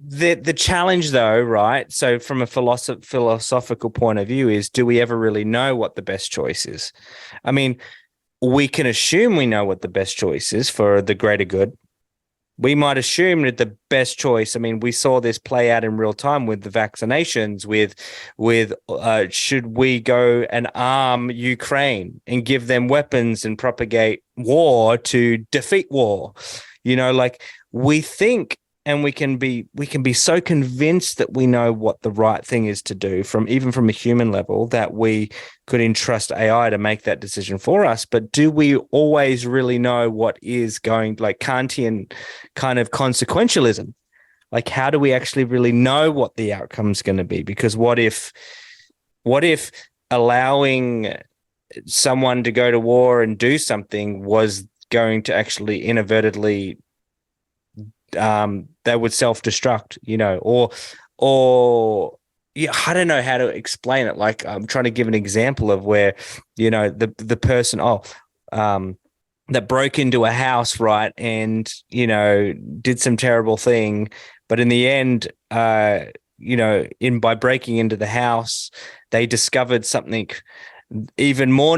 the challenge though, right? So from a philosophical point of view is, do we ever really know what the best choice is? I mean, we can assume we know what the best choice is for the greater good. We might assume that the best choice, I mean, we saw this play out in real time with the vaccinations, with should we go and arm Ukraine and give them weapons and propagate war to defeat war? Like we think, and we can be so convinced that we know what the right thing is to do even from a human level, that we could entrust AI to make that decision for us. But do we always really know what is going, like Kantian kind of consequentialism? Like, how do we actually really know what the outcome is going to be? Because what if allowing someone to go to war and do something was going to actually inadvertently they would self-destruct, or I don't know how to explain it. Like, I'm trying to give an example of where, the person, that broke into a house, right, and, did some terrible thing, but in the end, by breaking into the house, they discovered something even more,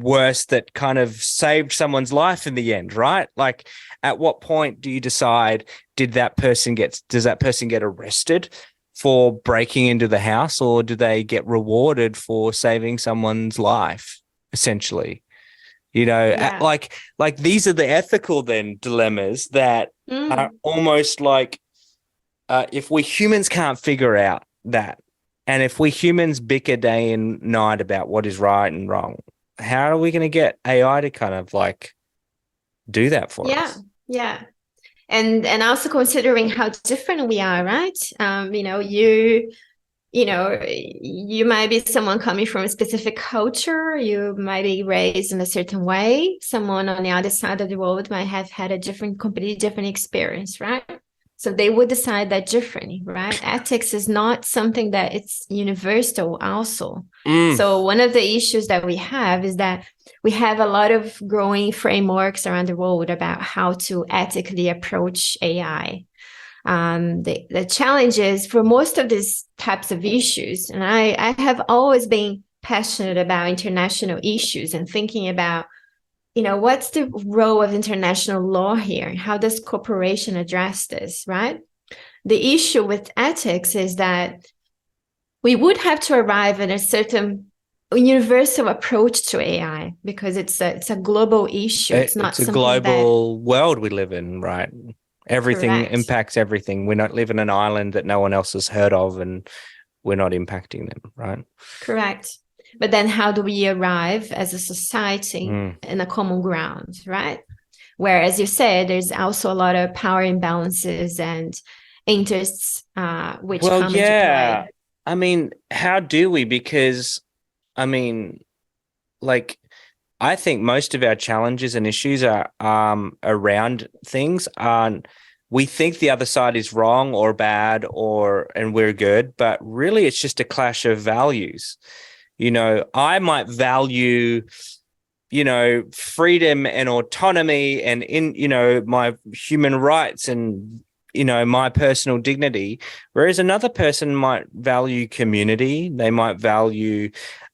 worse, that kind of saved someone's life in the end, right? Like, at what point do you decide, does that person get arrested for breaking into the house, or do they get rewarded for saving someone's life, essentially? Like these are the ethical then dilemmas that are almost like, if we humans can't figure out that, and if we humans bicker day and night about what is right and wrong, how are we going to get AI to kind of like do that for us? Yeah. And also considering how different we are, right? You might be someone coming from a specific culture. You might be raised in a certain way. Someone on the other side of the world might have had a completely different experience, right? So they would decide that differently, right? Ethics is not something that it's universal also. So one of the issues that we have is that we have a lot of growing frameworks around the world about how to ethically approach AI. The challenge is for most of these types of issues, and I have always been passionate about international issues and thinking about, what's the role of international law here? How does cooperation address this, right? The issue with ethics is that we would have to arrive at a certain universal approach to AI because it's a global issue. It's not a global world we live in, right? Everything impacts everything. We don't live in an island that no one else has heard of, and we're not impacting them, right? Correct. But then how do we arrive as a society in a common ground, right? Where, as you said, there's also a lot of power imbalances and interests which come into play. I mean, how do we? Because I mean, like, I think most of our challenges and issues are around things. We think the other side is wrong or bad and we're good, but really it's just a clash of values. I might value, freedom and autonomy and my human rights and my personal dignity, whereas another person might value community. They might value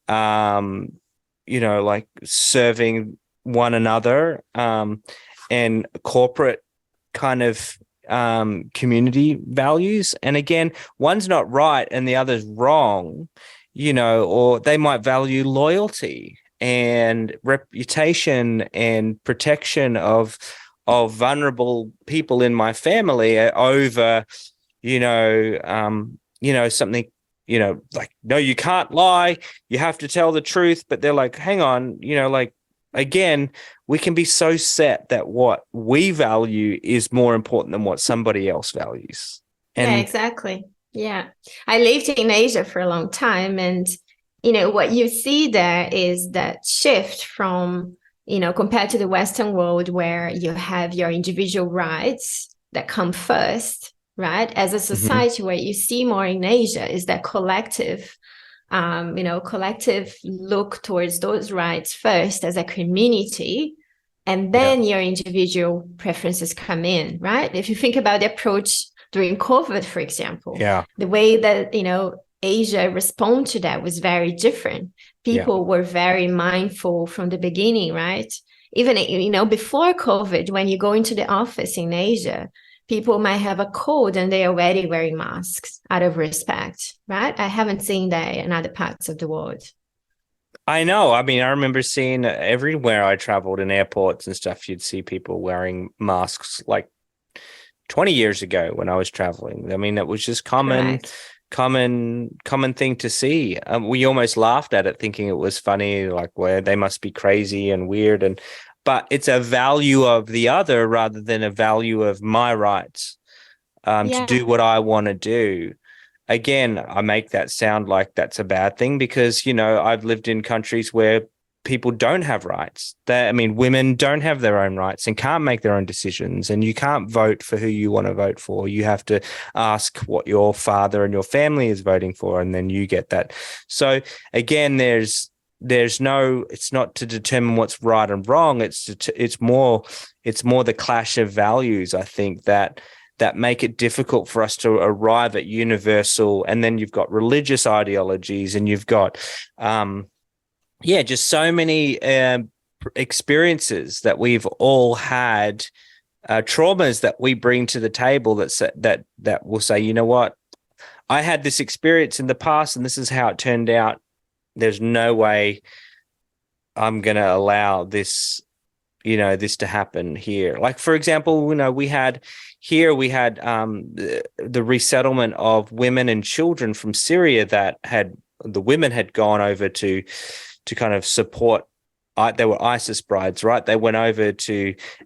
um like serving one another, and corporate kind of community values. And again, one's not right and the other's wrong, or they might value loyalty and reputation and protection of vulnerable people in my family over, something, like, no, you can't lie. You have to tell the truth. But they're like, hang on, like, again, we can be so set that what we value is more important than what somebody else values. Yeah, And exactly. Yeah. I lived in Asia for a long time. And, what you see there is that shift from, compared to the Western world where you have your individual rights that come first, right? As a Mhm. society, what you see more in Asia is that collective, collective look towards those rights first as a community, and Yeah. then your individual preferences come in, right? If you think about the approach during COVID, for example, Yeah. the way that, Asia responded to that was very different. Yeah. People were very mindful from the beginning, right? Even, before COVID, when you go into the office in Asia, people might have a cold and they're already wearing masks out of respect, right? I haven't seen that in other parts of the world. I know. I mean, I remember seeing everywhere I traveled in airports and stuff, you'd see people wearing masks like 20 years ago when I was traveling. I mean, it was just Correct. common thing to see. We almost laughed at it, thinking it was funny, like, where they must be crazy and weird. But it's a value of the other rather than a value of my rights, to Yeah. do what I want to do. Again, I make that sound like that's a bad thing because, I've lived in countries where people don't have rights. I mean, women don't have their own rights and can't make their own decisions. And you can't vote for who you want to vote for. You have to ask what your father and your family is voting for, and then you get that. So again, there's no, it's not to determine what's right and wrong. It's more the clash of values, I think, that make it difficult for us to arrive at universal. And then you've got religious ideologies, and you've got just so many experiences that we've all had, traumas that we bring to the table that will say, you know what, I had this experience in the past and this is how it turned out. There's no way I'm going to allow this, this to happen here. Like, for example, we had the resettlement of women and children from Syria that the women had gone over to kind of support. They were ISIS brides, right? They went over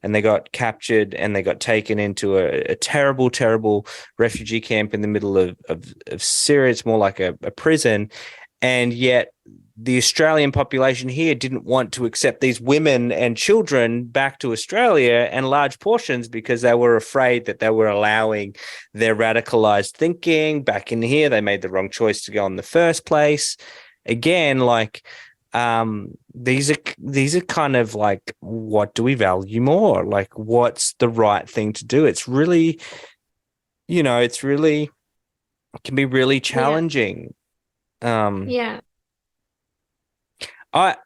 and they got captured and they got taken into a terrible, terrible refugee camp in the middle of Syria. It's more like a prison. And yet the Australian population here didn't want to accept these women and children back to Australia and large portions because they were afraid that they were allowing their radicalized thinking back in here. They made the wrong choice to go in the first place. Again, like, these are kind of like, what do we value more? Like, what's the right thing to do? It's really, it can be really Yeah. challenging. Um, Yeah. I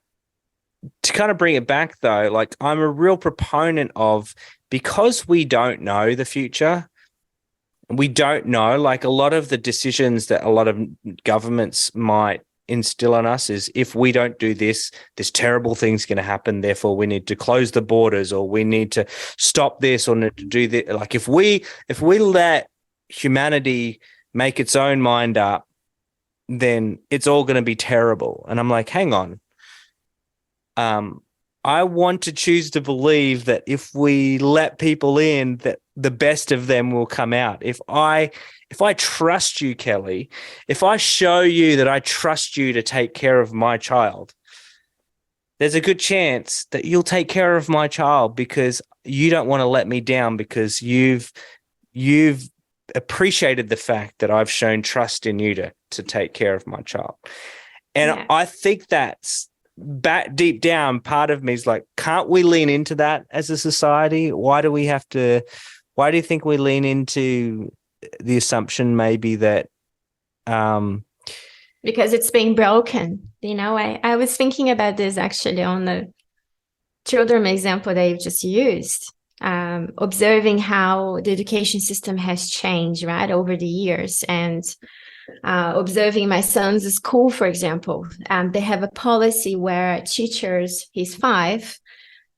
To kind of bring it back though, like, I'm a real proponent of, because we don't know the future, we don't know, like, a lot of the decisions that a lot of governments might instill on us is, if we don't do this terrible thing's going to happen, therefore we need to close the borders, or we need to stop this, or need to do this. Like, if we let humanity make its own mind up, then it's all going to be terrible. And I'm like, hang on. I want to choose to believe that if we let people in, that the best of them will come out. If I trust you, Kelly, if I show you that I trust you to take care of my child, there's a good chance that you'll take care of my child because you don't want to let me down, because you've appreciated the fact that I've shown trust in you to take care of my child. And Yeah. I think that's back deep down, part of me is like, can't we lean into that as a society? Why do you think we lean into the assumption maybe that Because it's being broken. I was thinking about this actually on the children example that you've just used, observing how the education system has changed, right, over the years. And observing my son's school, for example, they have a policy where teachers, he's 5,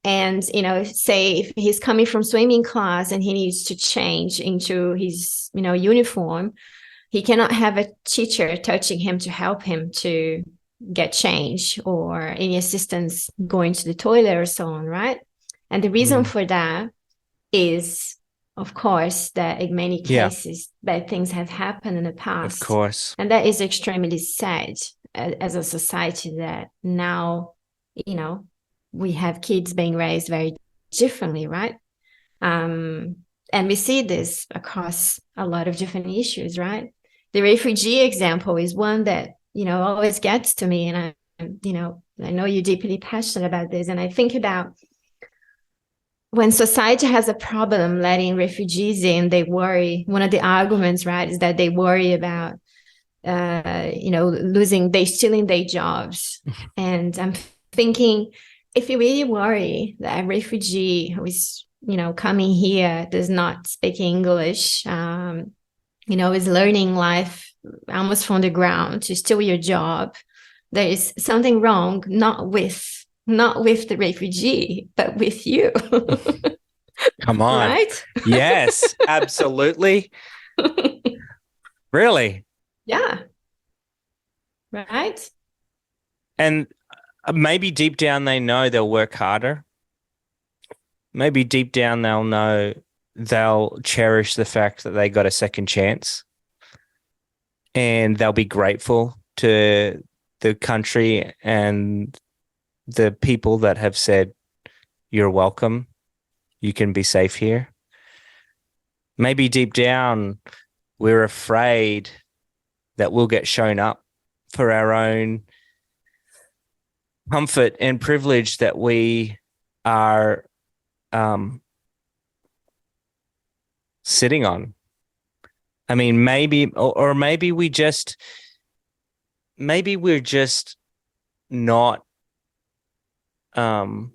and, say if he's coming from swimming class and he needs to change into his, uniform, he cannot have a teacher touching him to help him to get change or any assistance going to the toilet or so on, right? And the reason for that is, of course, that in many cases bad things have happened in the past. Of course. And that is extremely sad as a society, that now, we have kids being raised very differently, right? And we see this across a lot of different issues, right? The refugee example is one that, always gets to me. And I know you're deeply passionate about this. And I think about when society has a problem letting refugees in, they worry. One of the arguments, right, is that they worry about, they stealing their jobs. And I'm thinking, if you really worry that a refugee who is, coming here, does not speak English, is learning life almost from the ground to steal your job, there is something wrong, not with the refugee, but with you. Come on. Right? Yes, absolutely. Really? Yeah. Right? And maybe deep down they know they'll work harder. Maybe deep down they'll know they'll cherish the fact that they got a second chance, and they'll be grateful to the country and the people that have said, you're welcome, you can be safe here. Maybe deep down we're afraid that we'll get shown up for our own comfort and privilege that we are sitting on. I mean, maybe, or maybe we're just not, maybe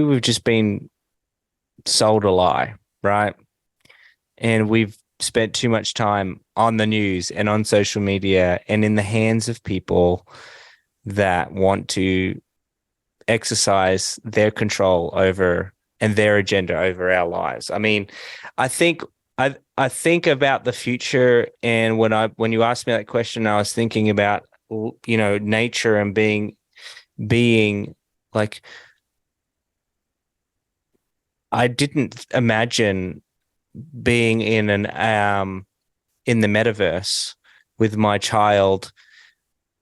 we've just been sold a lie, right? And we've spent too much time on the news and on social media and in the hands of people that want to exercise their control over and their agenda over our lives. I mean, I think about the future, and when you asked me that question, I was thinking about, nature and being like, I didn't imagine being in the metaverse with my child,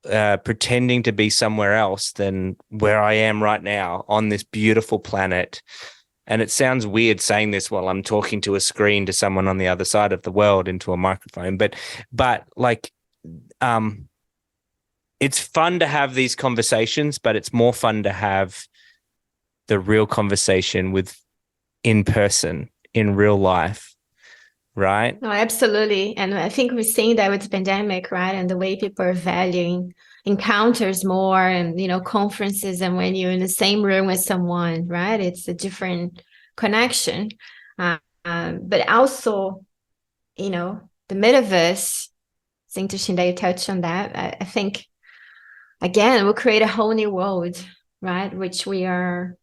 pretending to be somewhere else than where I am right now on this beautiful planet. And it sounds weird saying this while I'm talking to a screen to someone on the other side of the world into a microphone, but like, it's fun to have these conversations, but it's more fun to have the real conversation in person, in real life, right? No, absolutely. And I think we're seeing that with the pandemic, right? And the way people are valuing encounters more, and, conferences, and when you're in the same room with someone, right? It's a different connection. But also, the metaverse, it's interesting that you touched on that. I think, again, we'll create a whole new world, right? Which we can't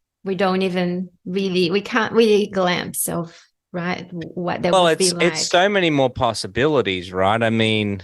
really glimpse of, right? What that would be like. It's so many more possibilities, right? I mean,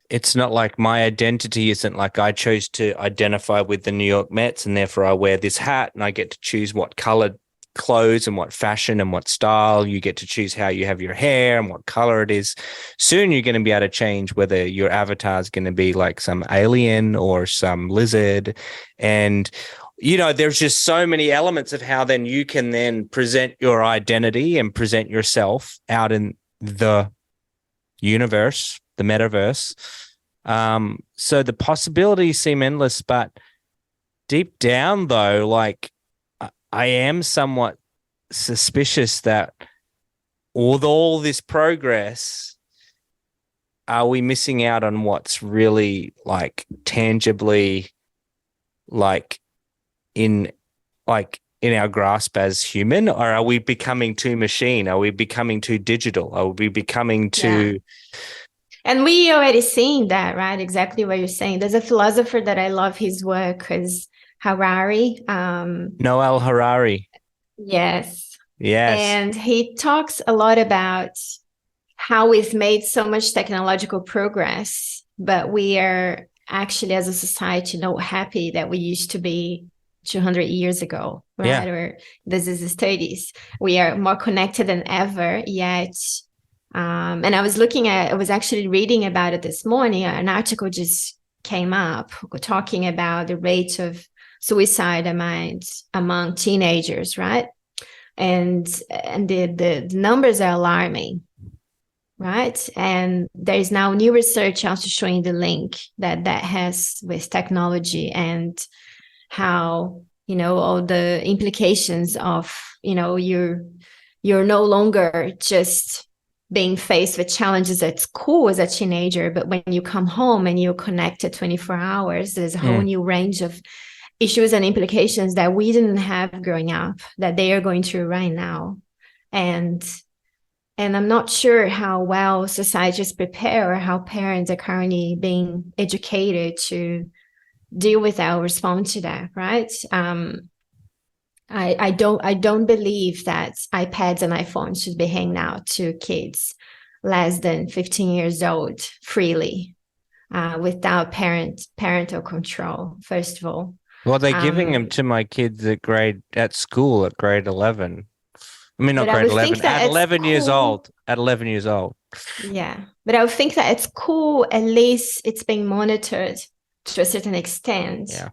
It's not like my identity isn't like I chose to identify with the New York Mets and therefore I wear this hat and I get to choose what colored clothes and what fashion and what style. You get to choose how you have your hair and what color it is. Soon you're going to be able to change whether your avatar is going to be like some alien or some lizard. And, there's just so many elements of how then you can then present your identity and present yourself out in the universe, the metaverse. So the possibilities seem endless, but deep down though, like I am somewhat suspicious that with all this progress, are we missing out on what's really like tangibly like in our grasp as human, or are we becoming too machine? Are we becoming too digital? Are we becoming too And we already seeing that, right? Exactly what you're saying. There's a philosopher that I love his work is Harari. Noel Harari? Yes. Yes. And he talks a lot about how we've made so much technological progress, but we are actually as a society not happy that we used to be 200 years ago, right? Yeah. Or this is the 30s. We are more connected than ever, yet and I was actually reading about it this morning. An article just came up talking about the rate of suicide among teenagers, right? And the numbers are alarming, right? And there is now new research also showing the link that has with technology and how, all the implications of, you're no longer just being faced with challenges at school as a teenager, but when you come home and you're connected 24 hours, there's a whole new range of issues and implications that we didn't have growing up that they are going through right now. And I'm not sure how well societies prepare or how parents are currently being educated to deal with that or respond to that, right? I don't believe that iPads and iPhones should be hanging out to kids less than 15 years old freely without parental control, first of all. Well, they're giving them to my kids at school at grade 11. I mean, not grade 11, at 11 years old. At 11 years old. Yeah. But I would think that at school, at least it's being monitored to a certain extent. Yeah.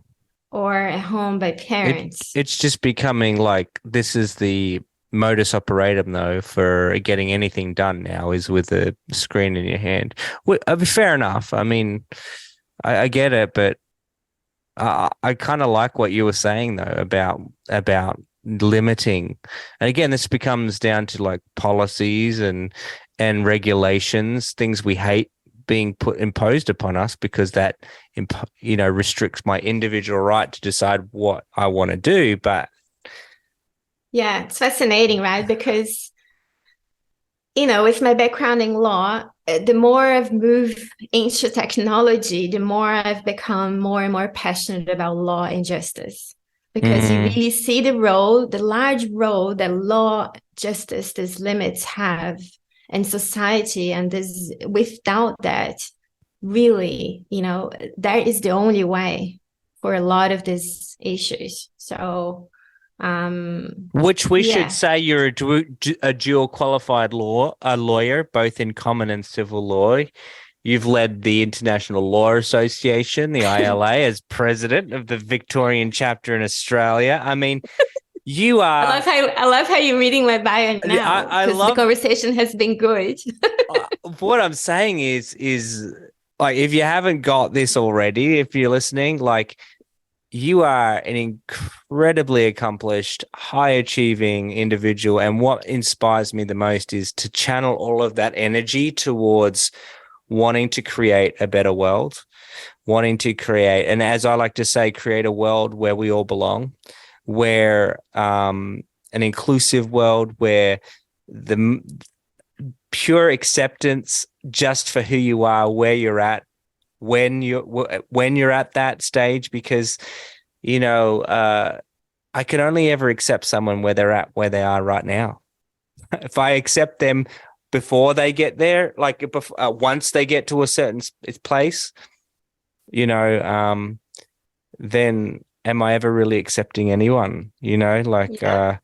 Or at home by parents. It's just becoming like this is the modus operandum, though, for getting anything done now is with a screen in your hand. Well, fair enough. I mean, I get it, but I kind of like what you were saying though about limiting. And again, this becomes down to like policies and regulations, things we hate being imposed upon us because that restricts my individual right to decide what I want to do. But yeah, it's fascinating, right? Because with my background in law, the more I've moved into technology, the more I've become more and more passionate about law and justice, because you really see the large role that law, justice, these limits have in society. And this, without that, really, that is the only way for a lot of these issues. So, which we should say you're a dual qualified lawyer, both in common and civil law. You've led the International Law Association, the ILA, as president of the Victorian chapter in Australia. I mean, you are. I love how you're reading my bio now. I love the conversation has been good. What I'm saying is like, if you haven't got this already, if you're listening, like, you are an incredibly accomplished, high achieving individual. And what inspires me the most is to channel all of that energy towards wanting to create a better world, wanting to create, and as I like to say, create a world where we all belong, where an inclusive world where the pure acceptance just for who you are, where you're at, when you're at that stage, because I can only ever accept someone where they are right now. If I accept them before they get there, like once they get to a certain place, then am I ever really accepting anyone? Yeah.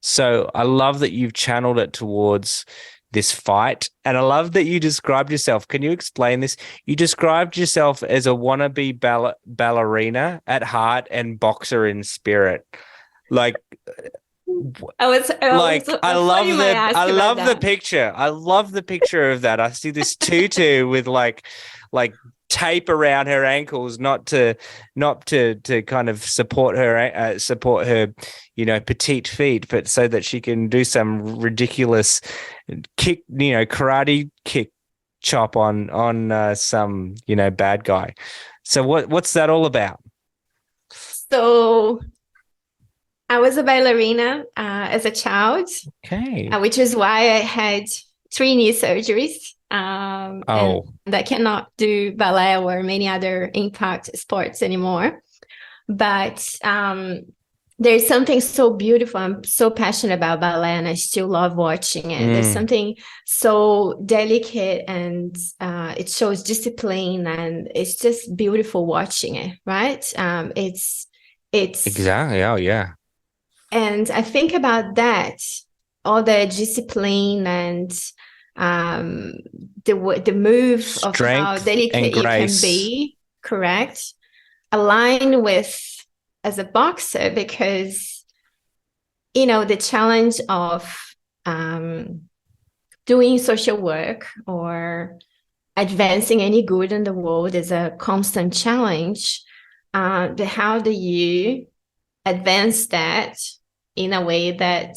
So I love that you've channeled it towards this fight. And I love that you described yourself. Can you explain this? You described yourself as a wannabe ballerina at heart and boxer in spirit. Like, I thought you might ask I about love the that. picture. I love the picture of that. I see this tutu with like tape around her ankles, not to kind of support her, petite feet, but so that she can do some ridiculous kick, karate kick chop on some bad guy. So what's that all about? So I was a ballerina as a child, Okay. which is why I had 3 knee surgeries. Oh, And I cannot do ballet or many other impact sports anymore. But there's something so beautiful. I'm so passionate about ballet and I still love watching it. There's something so delicate and it shows discipline and it's just beautiful watching it, right? It's exactly. Oh, yeah. And I think about that, all the discipline and the move of how Strength and delicate you can grace. be, correct, align with as a boxer, because the challenge of doing social work or advancing any good in the world is a constant challenge. But how do you advance that in a way that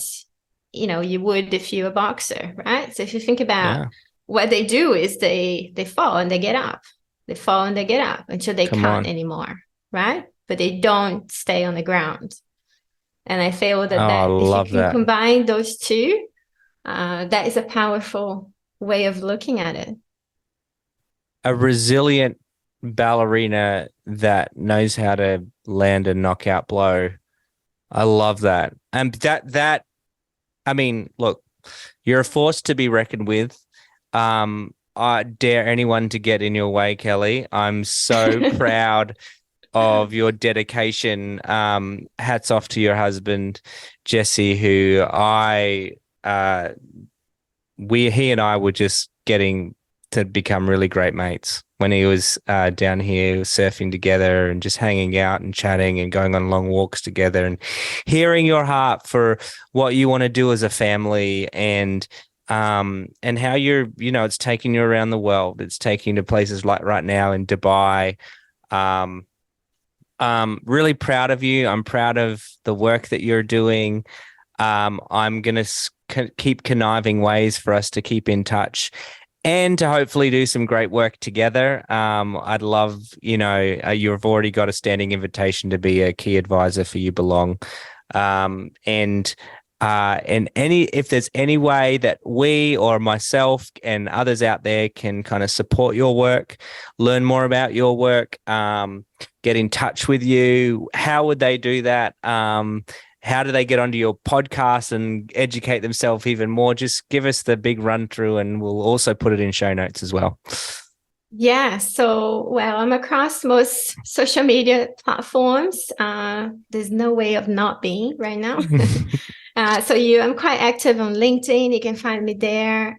you would if you're a boxer, right? So if you think about what they do is they fall and they get up, they fall and they get up until they can't anymore, right? But they don't stay on the ground. And I feel that if you can combine those two, that is a powerful way of looking at it. A resilient ballerina that knows how to land a knockout blow. I love that. And that I mean, look, you're a force to be reckoned with. I dare anyone to get in your way, Kelly. I'm so proud of your dedication. Hats off to your husband, Jesse, who he and I were just getting to become really great mates when he was down here surfing together and just hanging out and chatting and going on long walks together and hearing your heart for what you want to do as a family and how you're, it's taking you around the world. It's taking you to places like right now in Dubai. Really proud of you. I'm proud of the work that you're doing. I'm going to keep conniving ways for us to keep in touch and to hopefully do some great work together. I'd love, you've already got a standing invitation to be a key advisor for You Belong. And if there's any way that we or myself and others out there can kind of support your work, learn more about your work, get in touch with you, how would they do that? How do they get onto your podcast and educate themselves even more? Just give us the big run through and we'll also put it in show notes as well. Yeah. So, I'm across most social media platforms. There's no way of not being right now. I'm quite active on LinkedIn. You can find me there.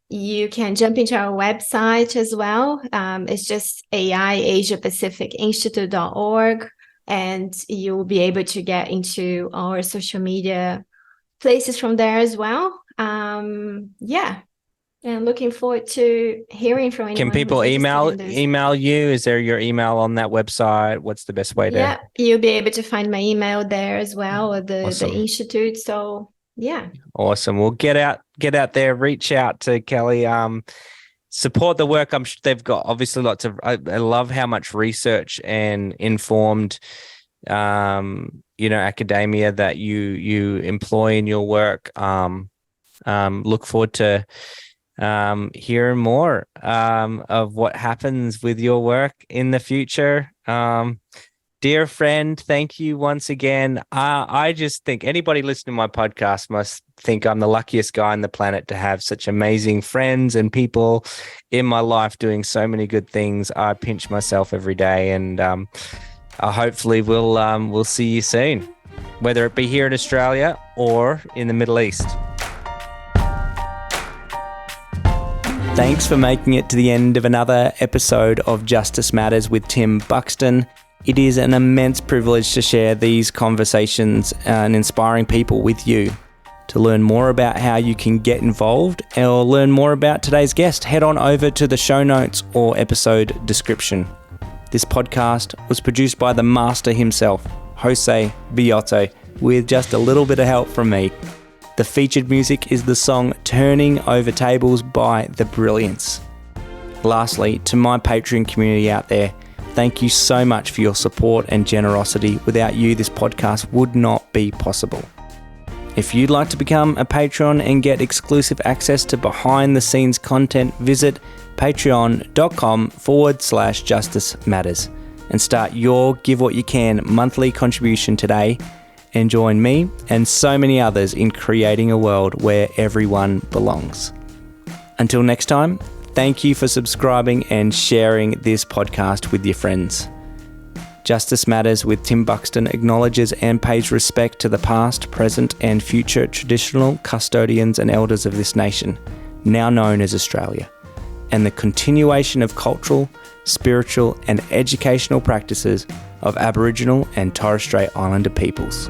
You can jump into our website as well. It's just AIAsiaPacificInstitute.org. And you'll be able to get into our social media places from there as well. And looking forward to hearing from anyone. Can people email you? Is there your email on that website? What's the best way to? Yeah, you'll be able to find my email there as well, or the institute. So yeah. Awesome. Well, get out there, reach out to Kelly. Support the work. I'm sure they've got obviously lots of. I love how much research and informed, academia that you employ in your work. Look forward to hearing more of what happens with your work in the future. Dear friend, thank you once again. I just think anybody listening to my podcast must think I'm the luckiest guy on the planet to have such amazing friends and people in my life doing so many good things. I pinch myself every day, and hopefully we'll see you soon, whether it be here in Australia or in the Middle East. Thanks for making it to the end of another episode of Justice Matters with Tim Buxton. It is an immense privilege to share these conversations and inspiring people with you. To learn more about how you can get involved or learn more about today's guest, head on over to the show notes or episode description. This podcast was produced by the master himself, Jose Villotto, with just a little bit of help from me. The featured music is the song Turning Over Tables by The Brilliance. Lastly, to my Patreon community out there, thank you so much for your support and generosity. Without you, this podcast would not be possible. If you'd like to become a Patreon and get exclusive access to behind the scenes content, visit patreon.com/Justice Matters and start your Give What You Can monthly contribution today, and join me and so many others in creating a world where everyone belongs. Until next time, thank you for subscribing and sharing this podcast with your friends. Justice Matters with Tim Buxton acknowledges and pays respect to the past, present, and future traditional custodians and elders of this nation, now known as Australia, and the continuation of cultural, spiritual, and educational practices of Aboriginal and Torres Strait Islander peoples.